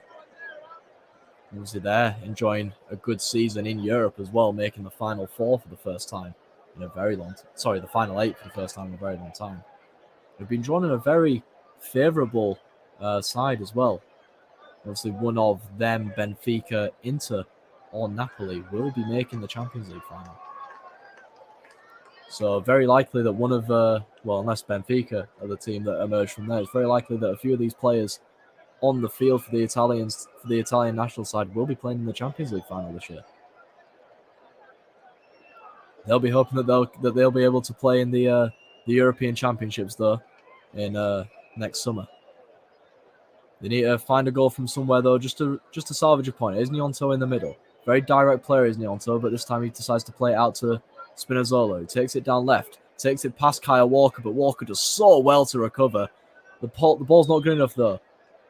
Obviously they're enjoying a good season in Europe as well, making the Final Four for the first time in a very long time. Sorry, the Final Eight for the first time in a very long time. They've been drawn in a very favourable side as well. Obviously one of them, Benfica, Inter, or Napoli, will be making the Champions League final. So very likely that one of, unless Benfica are the team that emerged from there, it's very likely that a few of these players on the field for the Italians, for the Italian national side, will be playing in the Champions League final this year. They'll be hoping that they'll be able to play in the European Championships though in next summer. They need to find a goal from somewhere though, just to salvage a point. Is Gnonto in the middle? Very direct player is Gnonto, but this time he decides to play it out to Spinazzola, who takes it down left, takes it past Kyle Walker, but Walker does so well to recover. The ball's not good enough though.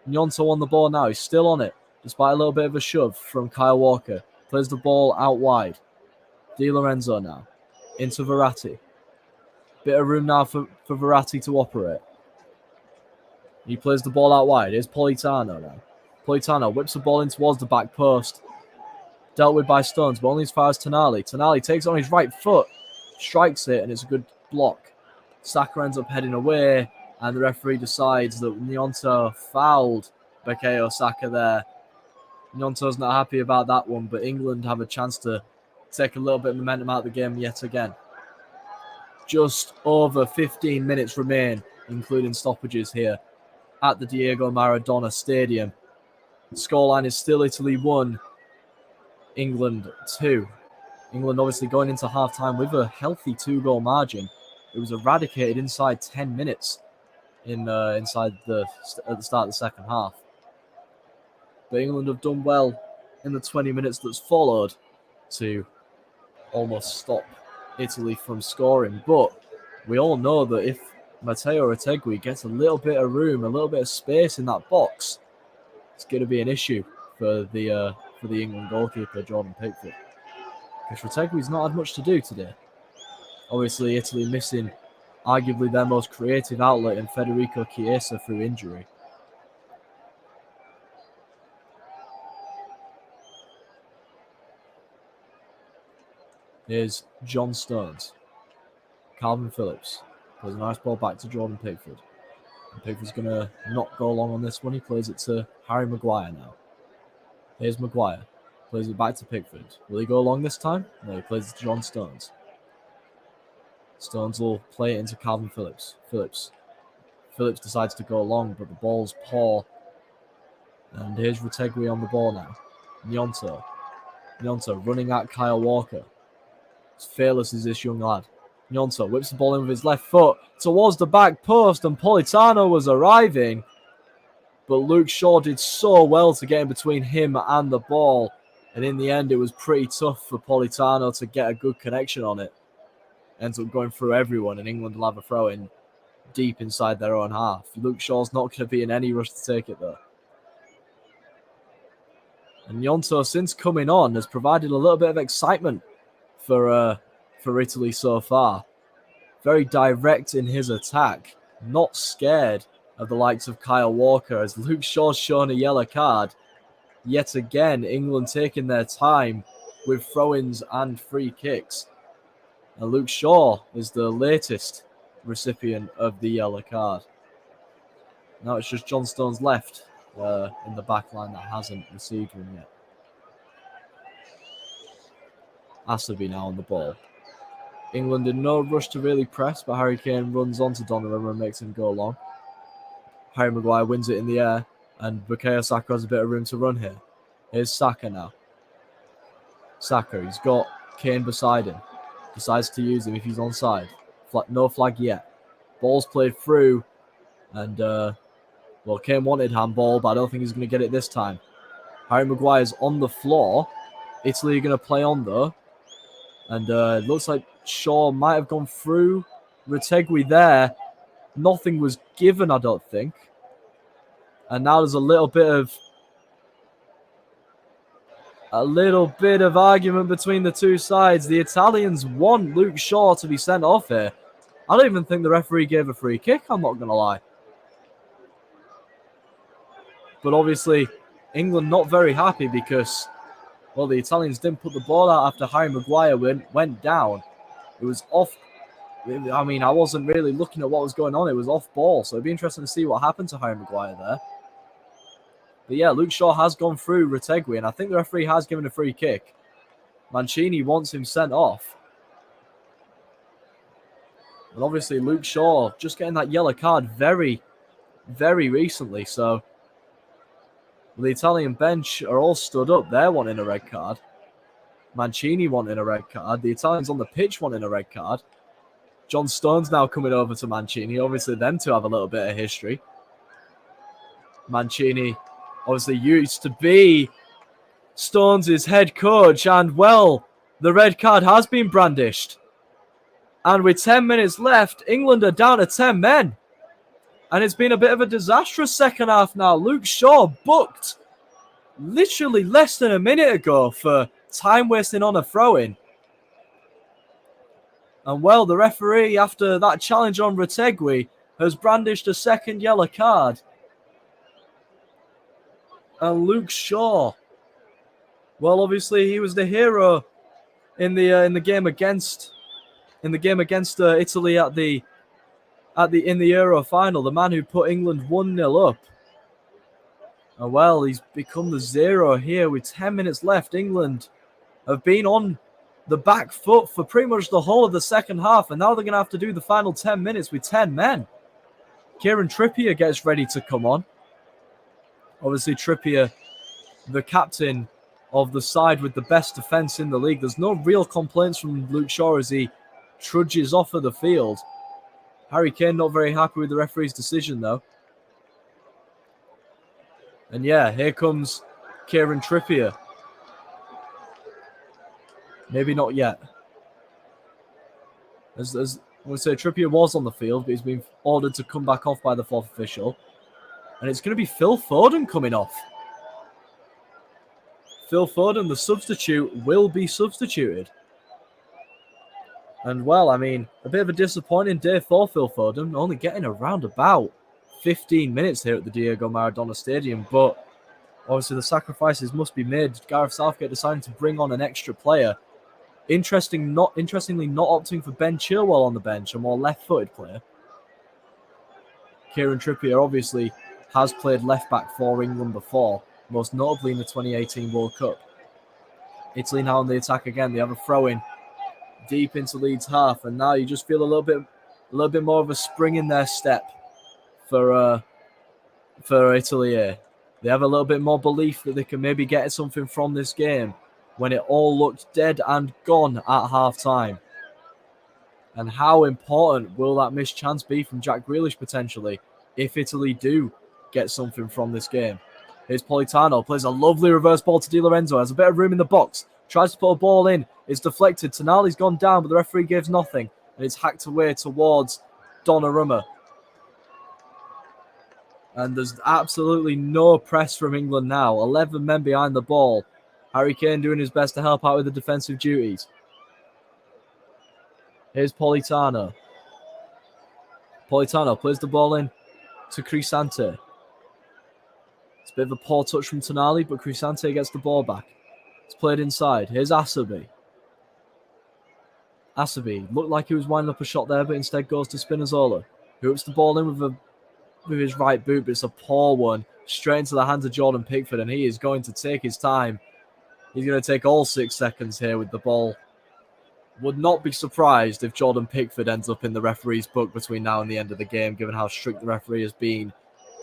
Gnonto on the ball now. He's still on it, despite a little bit of a shove from Kyle Walker. Plays the ball out wide. Di Lorenzo now. Into Verratti. Bit of room now for Verratti to operate. He plays the ball out wide. Here's Politano now. Politano whips the ball in towards the back post. Dealt with by Stones, but only as far as Tonali. Tonali takes it on his right foot, strikes it, and it's a good block. Saka ends up heading away, and the referee decides that Gnonto fouled Bukayo Saka there. Gnonto's not happy about that one, but England have a chance to take a little bit of momentum out of the game yet again. Just over 15 minutes remain, including stoppages here at the Diego Maradona Stadium. The scoreline is still Italy 1, England 2. England obviously going into half-time with a healthy 2-goal margin. It was eradicated inside 10 minutes at the start of the second half. But England have done well in the 20 minutes that's followed to almost stop Italy from scoring. But we all know that if Matteo Retegui gets a little bit of room, a little bit of space in that box, it's going to be an issue for the England goalkeeper, Jordan Pickford. Because Retegui's not had much to do today. Obviously, Italy missing arguably their most creative outlet in Federico Chiesa through injury. Here's John Stones. Calvin Phillips plays a nice ball back to Jordan Pickford. And Pickford's going to not go long on this one. He plays it to Harry Maguire now. Here's Maguire. Plays it back to Pickford. Will he go long this time? No, he plays it to John Stones. Stones will play it into Calvin Phillips. Phillips decides to go long, but the ball's poor. And here's Retegui on the ball now. Gnonto running at Kyle Walker. As fearless as this young lad. Gnonto whips the ball in with his left foot towards the back post, and Politano was arriving. But Luke Shaw did so well to get in between him and the ball. And in the end, it was pretty tough for Politano to get a good connection on it. Ends up going through everyone, and England will have a throw in deep inside their own half. Luke Shaw's not going to be in any rush to take it, though. And Gnonto, since coming on, has provided a little bit of excitement for Italy so far. Very direct in his attack. Not scared of the likes of Kyle Walker, as Luke Shaw's shown a yellow card. Yet again, England taking their time with throw-ins and free kicks. And Luke Shaw is the latest recipient of the yellow card. Now it's just John Stones left in the back line that hasn't received one yet. Asabi now on the ball. England in no rush to really press, but Harry Kane runs onto Donnarumma and makes him go long. Harry Maguire wins it in the air, and Bukayo Saka has a bit of room to run here. Here's Saka now. Saka, he's got Kane beside him. Decides to use him if he's onside. No flag yet. Ball's played through, and Kane wanted handball, but I don't think he's going to get it this time. Harry Maguire's on the floor. Italy are going to play on though, and it looks like Shaw might have gone through. Retegui there. Nothing was given, I don't think. And now there's a little bit of A little bit of argument between the two sides. The Italians want Luke Shaw to be sent off here. I don't even think the referee gave a free kick, I'm not going to lie. But obviously, England not very happy because, well, the Italians didn't put the ball out after Harry Maguire went down. It was off. I mean, I wasn't really looking at what was going on. It was off ball, so it'd be interesting to see what happened to Harry Maguire there. But yeah, Luke Shaw has gone through Retegui, and I think the referee has given a free kick. Mancini wants him sent off. But obviously, Luke Shaw just getting that yellow card very, very recently. So the Italian bench are all stood up. They're wanting a red card. Mancini wanting a red card. The Italians on the pitch wanting a red card. John Stones now coming over to Mancini. Obviously, them two have a little bit of history. Mancini obviously used to be Stones' head coach, and well, the red card has been brandished. And with 10 minutes left, England are down to 10 men. And it's been a bit of a disastrous second half now. Luke Shaw booked literally less than a minute ago for time wasting on a throw-in. And well, the referee, after that challenge on Retegui, has brandished a second yellow card. And Luke Shaw, well, obviously he was the hero in the game against Italy in the Euro final, the man who put England 1-0 up. And well, he's become the zero here with 10 minutes left. England have been on the back foot for pretty much the whole of the second half, and now they're going to have to do the final 10 minutes with 10 men. Kieran Trippier gets ready to come on. Obviously, Trippier, the captain of the side with the best defence in the league. There's no real complaints from Luke Shaw as he trudges off of the field. Harry Kane not very happy with the referee's decision, though. And yeah, here comes Kieran Trippier. Maybe not yet. As I would say, Trippier was on the field, but he's been ordered to come back off by the fourth official. And it's going to be Phil Foden coming off. Phil Foden, the substitute, will be substituted. And well, I mean, a bit of a disappointing day for Phil Foden, only getting around about 15 minutes here at the Diego Maradona Stadium. But obviously the sacrifices must be made. Gareth Southgate deciding to bring on an extra player. Interestingly not opting for Ben Chilwell on the bench, a more left-footed player. Kieran Trippier obviously has played left-back for England before, most notably in the 2018 World Cup. Italy now on the attack again. They have a throw-in deep into Leeds half, and now you just feel a little bit more of a spring in their step for Italy here. They have a little bit more belief that they can maybe get something from this game when it all looked dead and gone at half-time. And how important will that missed chance be from Jack Grealish potentially if Italy do get something from this game? Here's Politano, plays a lovely reverse ball to Di Lorenzo, has a bit of room in the box, tries to put a ball in, it's deflected, Tonali's gone down, but the referee gives nothing, and it's hacked away towards Donnarumma. And there's absolutely no press from England now, 11 men behind the ball. Harry Kane doing his best to help out with the defensive duties. Here's Politano. Politano plays the ball in to Cristante. It's a bit of a poor touch from Tonali, but Cristante gets the ball back. It's played inside. Here's Asabi. Asabi looked like he was winding up a shot there, but instead goes to Spinazzola, who whips the ball in with his right boot, but it's a poor one. Straight into the hands of Jordan Pickford, and he is going to take his time. He's going to take all 6 seconds here with the ball. Would not be surprised if Jordan Pickford ends up in the referee's book between now and the end of the game, given how strict the referee has been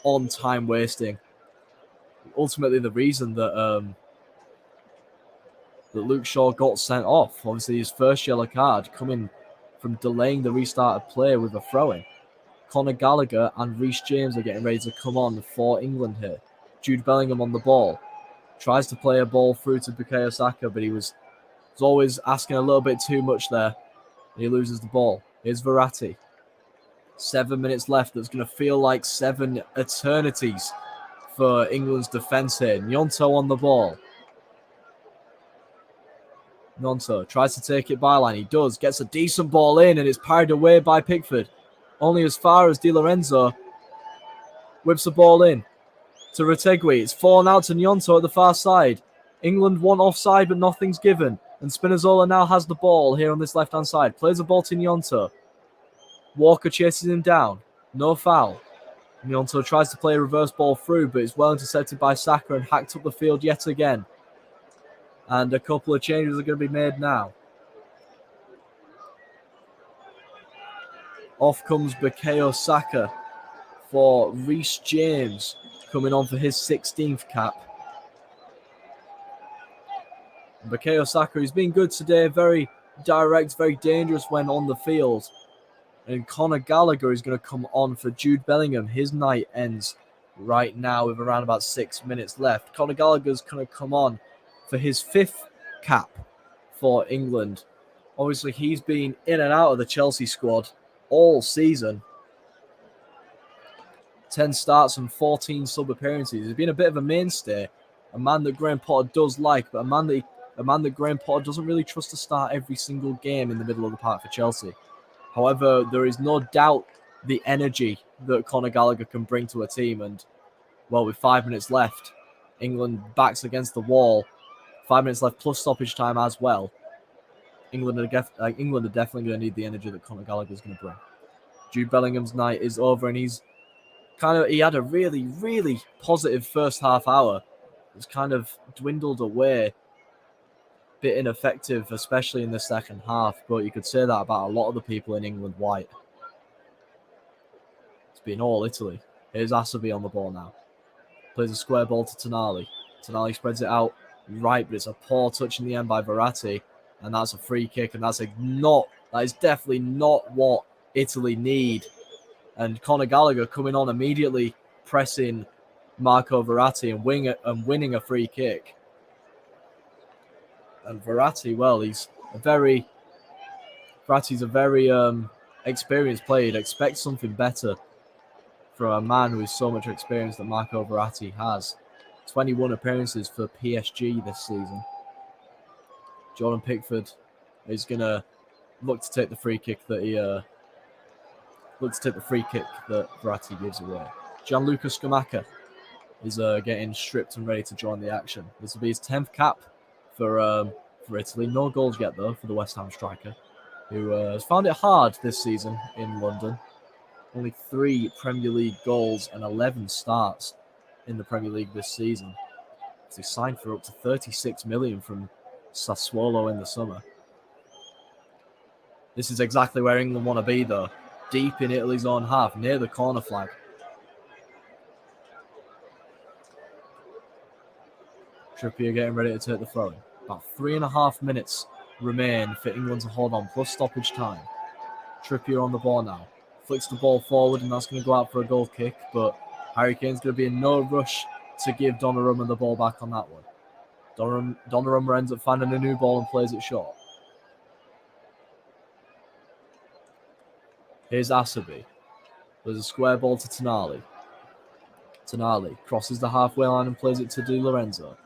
on time wasting. Ultimately, the reason that Luke Shaw got sent off, obviously his first yellow card coming from delaying the restart of play with a throw-in. Conor Gallagher and Reece James are getting ready to come on for England here. Jude Bellingham on the ball. Tries to play a ball through to Bukayo Saka, but he was always asking a little bit too much there. He loses the ball. Here's Verratti. 7 minutes left. That's going to feel like 7 eternities for England's defence here. Gnonto on the ball. Nonso tries to take it byline. He does. Gets a decent ball in, and it's parried away by Pickford. Only as far as Di Lorenzo whips the ball in to Retegui. It's fallen out to Nyonto at the far side. England want offside, but nothing's given. And Spinazzola now has the ball here on this left-hand side. Plays the ball to Nyonto. Walker chases him down. No foul. Nyonto tries to play a reverse ball through, but it's well intercepted by Saka and hacked up the field yet again. And a couple of changes are going to be made now. Off comes Bukayo Saka for Reece James, coming on for his 16th cap. Bukayo Saka, who's been good today, very direct, very dangerous when on the field. And Conor Gallagher is going to come on for Jude Bellingham. His night ends right now with around about 6 minutes left. Conor Gallagher's going to come on for his 5th cap for England. Obviously, he's been in and out of the Chelsea squad all season. 10 starts and 14 sub appearances. He's been a bit of a mainstay, a man that Graham Potter does like, but a man that Graham Potter doesn't really trust to start every single game in the middle of the park for Chelsea. However, there is no doubt the energy that Conor Gallagher can bring to a team. And, well, with 5 minutes left, England backs against the wall. 5 minutes left plus stoppage time as well. England are definitely going to need the energy that Conor Gallagher is going to bring. Jude Bellingham's night is over, and he had a really, really positive first half hour. It's kind of dwindled away. Bit ineffective, especially in the second half, but you could say that about a lot of the people in England white. It's been all Italy. Here's Asabi on the ball now. Plays a square ball to Tonali. Tonali spreads it out right, but it's a poor touch in the end by Verratti, and that's a free kick, and that is definitely not what Italy need. And Conor Gallagher coming on immediately, pressing Marco Verratti and winning a free kick. And Verratti, well, Verratti's a very experienced player. You'd expect something better from a man with so much experience that Marco Verratti has. 21 appearances for PSG this season. Jordan Pickford is going to look to take the free kick that Verratti gives away. Gianluca Scamacca is getting stripped and ready to join the action. This will be his 10th cap for Italy. No goals yet, though, for the West Ham striker, who has found it hard this season in London. Only 3 Premier League goals and 11 starts in the Premier League this season. He signed for up to 36 million from Sassuolo in the summer. This is exactly where England want to be, though. Deep in Italy's own half, near the corner flag. Trippier getting ready to take the throw-in. About 3.5 minutes remain for England to hold on, plus stoppage time. Trippier on the ball now. Flicks the ball forward, and that's going to go out for a goal kick, but Harry Kane's going to be in no rush to give Donnarumma the ball back on that one. Donnarumma ends up finding a new ball and plays it short. Here's Asabi. There's a square ball to Tonali. Tonali crosses the halfway line and plays it to Di Lorenzo.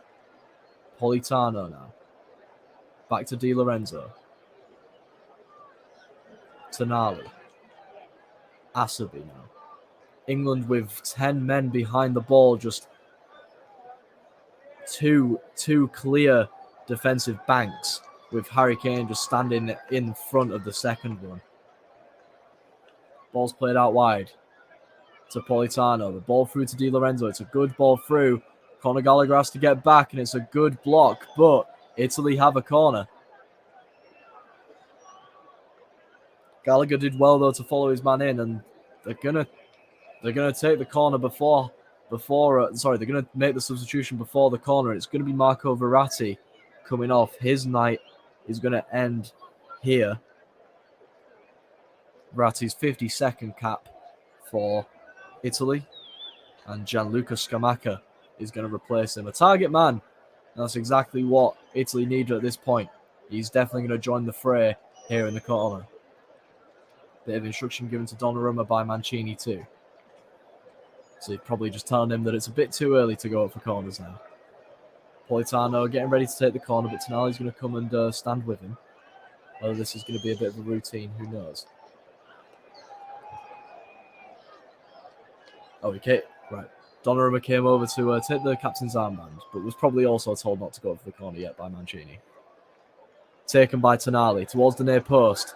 Politano now. Back to Di Lorenzo. Tonali. Asabi now. England with 10 men behind the ball, just two clear defensive banks, with Harry Kane just standing in front of the second one. Ball's played out wide to Politano. The ball through to Di Lorenzo. It's a good ball through. Conor Gallagher has to get back, and it's a good block, but Italy have a corner. Gallagher did well, though, to follow his man in, and they're gonna take the corner they're gonna make the substitution before the corner. It's gonna be Marco Verratti coming off. His night is gonna end here. Verratti's 52nd cap for Italy, and Gianluca Scamacca is going to replace him. A target man, and that's exactly what Italy need at this point. He's definitely going to join the fray here in the corner. Bit of instruction given to Donnarumma by Mancini too. So he's probably just telling him that it's a bit too early to go up for corners now. Politano getting ready to take the corner, but Tonali's going to come and stand with him. Whether this is going to be a bit of a routine, who knows? Oh, okay, right. Donnarumma came over to take the captain's armband, but was probably also told not to go for the corner yet by Mancini. Taken by Tonali towards the near post.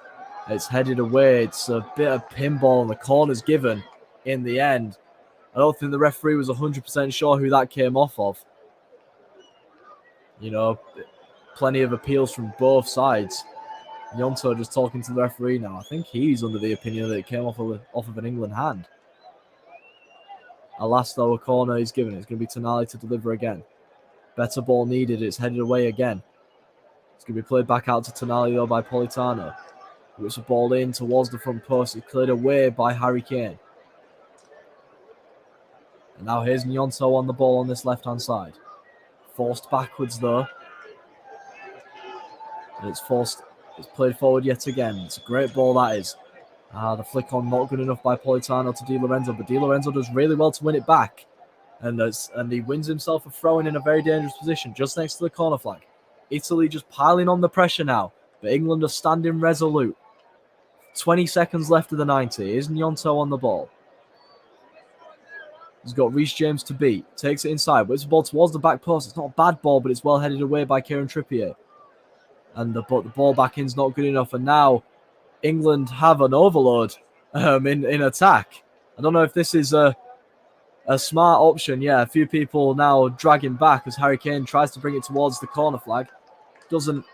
It's headed away. It's a bit of pinball, and the corner's given in the end. I don't think the referee was 100% sure who that came off of. You know, plenty of appeals from both sides. Gnonto just talking to the referee now. I think he's under the opinion that it came off of an England hand. Alas, though, a corner is given. It's going to be Tonali to deliver again. Better ball needed. It's headed away again. It's going to be played back out to Tonali, though, by Politano. It's a ball in towards the front post. It's cleared away by Harry Kane. And now here's Gnonto on the ball on this left-hand side. Forced backwards, though. And it's played forward yet again. It's a great ball, that is. The flick on not good enough by Politano to Di Lorenzo, but Di Lorenzo does really well to win it back. And he wins himself a throw-in in a very dangerous position, just next to the corner flag. Italy just piling on the pressure now, but England are standing resolute. 20 seconds left of the 90. Here's Gnonto on the ball. He's got Reece James to beat. Takes it inside. Whips the ball towards the back post. It's not a bad ball, but it's well headed away by Kieran Trippier. And the ball back in's not good enough. And now England have an overload in attack. I don't know if this is a smart option. Yeah, a few people now dragging back as Harry Kane tries to bring it towards the corner flag. Doesn't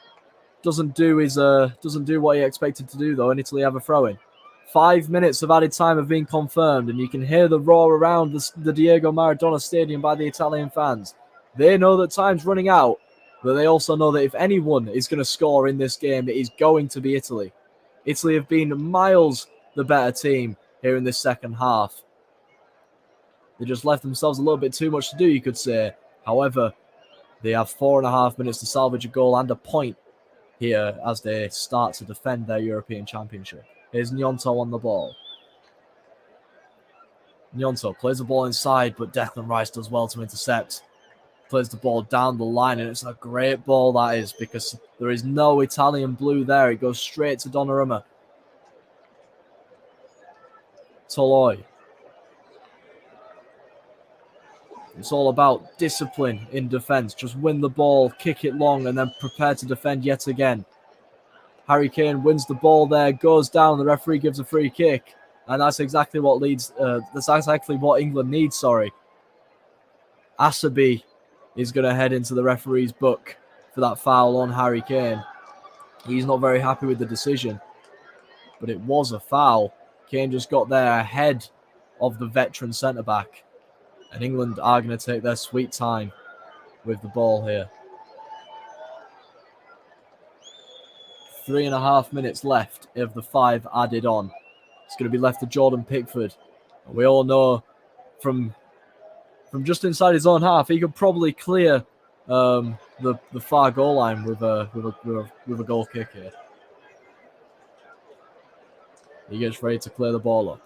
do what he expected to do, though, and Italy have a throw-in. 5 minutes of added time have been confirmed, and you can hear the roar around the Diego Maradona Stadium by the Italian fans. They know that time's running out, but they also know that if anyone is going to score in this game, it is going to be Italy. Italy have been miles the better team here in this second half. They just left themselves a little bit too much to do, you could say. However, they have 4.5 minutes to salvage a goal and a point here as they start to defend their European Championship. Here's Gnonto on the ball. Gnonto plays the ball inside, but Declan Rice does well to intercept. Plays the ball down the line, and it's a great ball, that is, because there is no Italian blue there. It goes straight to Donnarumma. Toloi. It's all about discipline in defence. Just win the ball, kick it long, and then prepare to defend yet again. Harry Kane wins the ball there, goes down. The referee gives a free kick, and that's exactly what England needs. Asabi is going to head into the referee's book for that foul on Harry Kane. He's not very happy with the decision, but it was a foul. Kane just got there ahead of the veteran centre-back. And England are going to take their sweet time with the ball here. 3.5 minutes left of the 5 added on. It's going to be left to Jordan Pickford. And we all know from just inside his own half, he could probably clear the far goal line with a goal kick here. He gets ready to clear the ball up.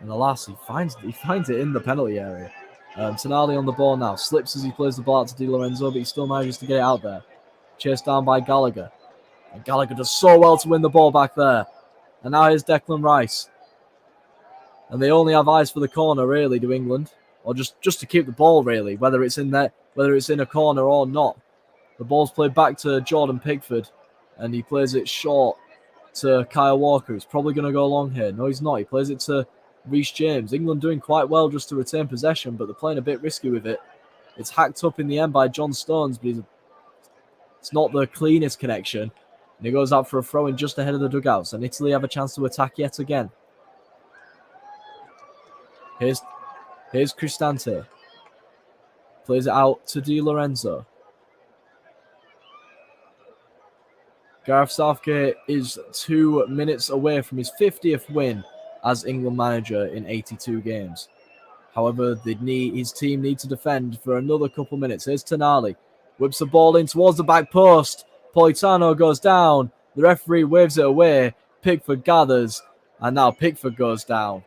And alas, he finds it in the penalty area. Tonali on the ball now. Slips as he plays the ball out to Di Lorenzo, but he still manages to get it out there. Chased down by Gallagher. And Gallagher does so well to win the ball back there. And now here's Declan Rice. And they only have eyes for the corner, really, do England. Or just to keep the ball, really, whether it's in a corner or not. The ball's played back to Jordan Pickford. And he plays it short to Kyle Walker. He's probably going to go long here. No, he's not. He plays it to Reece James. England doing quite well just to retain possession, but they're playing a bit risky with it. It's hacked up in the end by John Stones, but it's not the cleanest connection. And he goes out for a throw-in just ahead of the dugouts, and Italy have a chance to attack yet again. Here's Cristante. Plays it out to Di Lorenzo. Gareth Southgate is 2 minutes away from his 50th win as England manager in 82 games. However, his team need to defend for another couple minutes. Here's Tonali. Whips the ball in towards the back post. Politano goes down. The referee waves it away. Pickford gathers. And now Pickford goes down.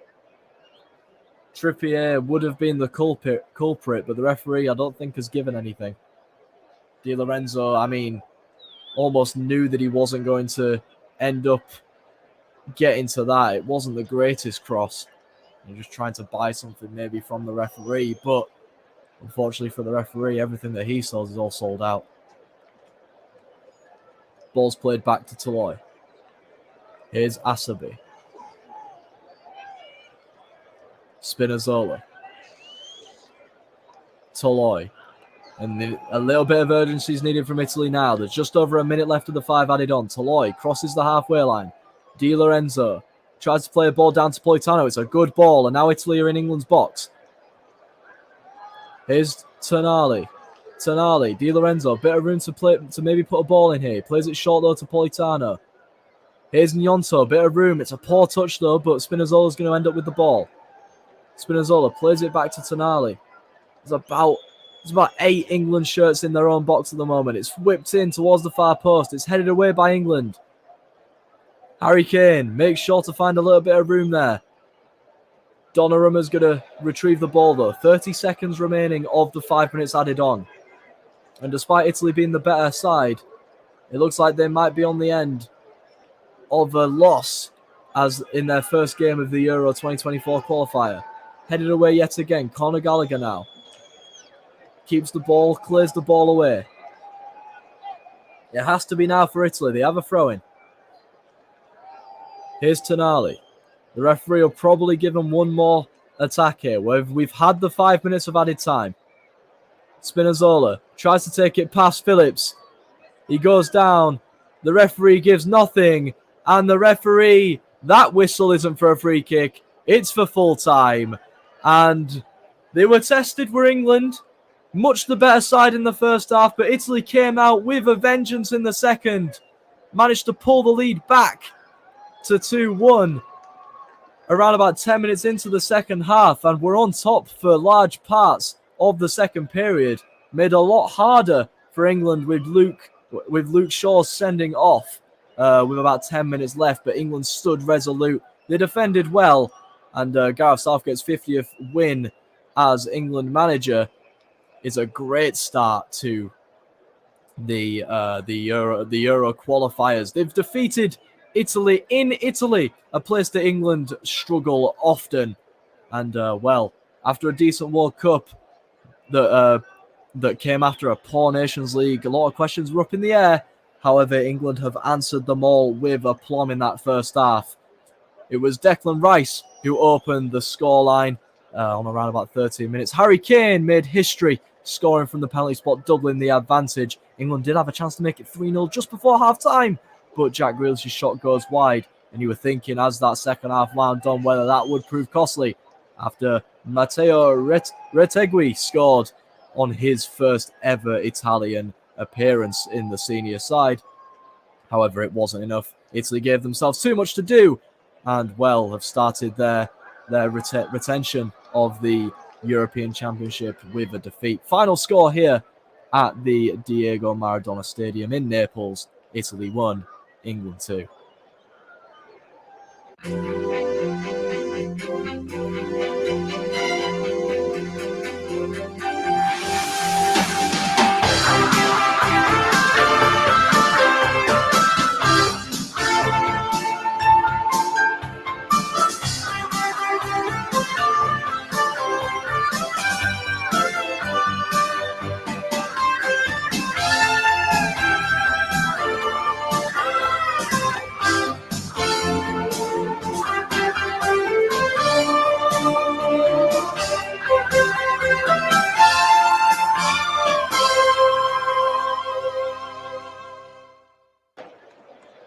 Trippier would have been the culprit, but the referee I don't think has given anything. Di Lorenzo, I mean, almost knew that he wasn't going to end up getting to that. It wasn't the greatest cross. You're just trying to buy something maybe from the referee, but unfortunately for the referee, everything that he sells is all sold out. Ball's played back to Toloi. Here's Asabi. Spinazzola. Toloi. And a little bit of urgency is needed from Italy now. There's just over a minute left of the 5 added on. Toloi crosses the halfway line. Di Lorenzo tries to play a ball down to Politano. It's a good ball, and now Italy are in England's box. Here's Tonali. Di Lorenzo, bit of room to maybe put a ball in here. He plays it short though to Politano. Here's Gnonto, bit of room. It's a poor touch though, but Spinazzola's going to end up with the ball. Spinazzola plays it back to Tonali. There's about 8 England shirts in their own box at the moment. It's whipped in towards the far post. It's headed away by England. Harry Kane makes sure to find a little bit of room there. Donnarumma's going to retrieve the ball though. 30 seconds remaining of the 5 minutes added on. And despite Italy being the better side, it looks like they might be on the end of a loss as in their first game of the Euro 2024 qualifier. Headed away yet again. Conor Gallagher now. Keeps the ball, clears the ball away. It has to be now for Italy. They have a throw-in. Here's Tonali. The referee will probably give him one more attack here. We've had the 5 minutes of added time. Spinazzola tries to take it past Phillips. He goes down. The referee gives nothing. And the referee, that whistle isn't for a free kick. It's for full time. And they were tested, were England. Much the better side in the first half, but Italy came out with a vengeance in the second. Managed to pull the lead back to 2-1 around about 10 minutes into the second half, and we're on top for large parts of the second period. Made a lot harder for England with Luke Shaw sending off with about 10 minutes left, but England stood resolute. They defended well, and Gareth Southgate's 50th win as England manager is a great start to the Euro qualifiers. They've defeated Italy in Italy, a place that England struggle often. And well, after a decent World Cup that came after a poor Nations League, a lot of questions were up in the air. However, England have answered them all with aplomb in that first half. It was Declan Rice who opened the scoreline on around about 13 minutes. Harry Kane made history, scoring from the penalty spot, doubling the advantage. England did have a chance to make it 3-0 just before half-time, but Jack Grealish's shot goes wide, and you were thinking as that second half wound on whether that would prove costly after Matteo Retegui scored on his first ever Italian appearance in the senior side. However, it wasn't enough. Italy gave themselves too much to do, and well, have started their retention of the European Championship with a defeat. Final score here at the Diego Maradona Stadium in Naples. Italy 1, England 2.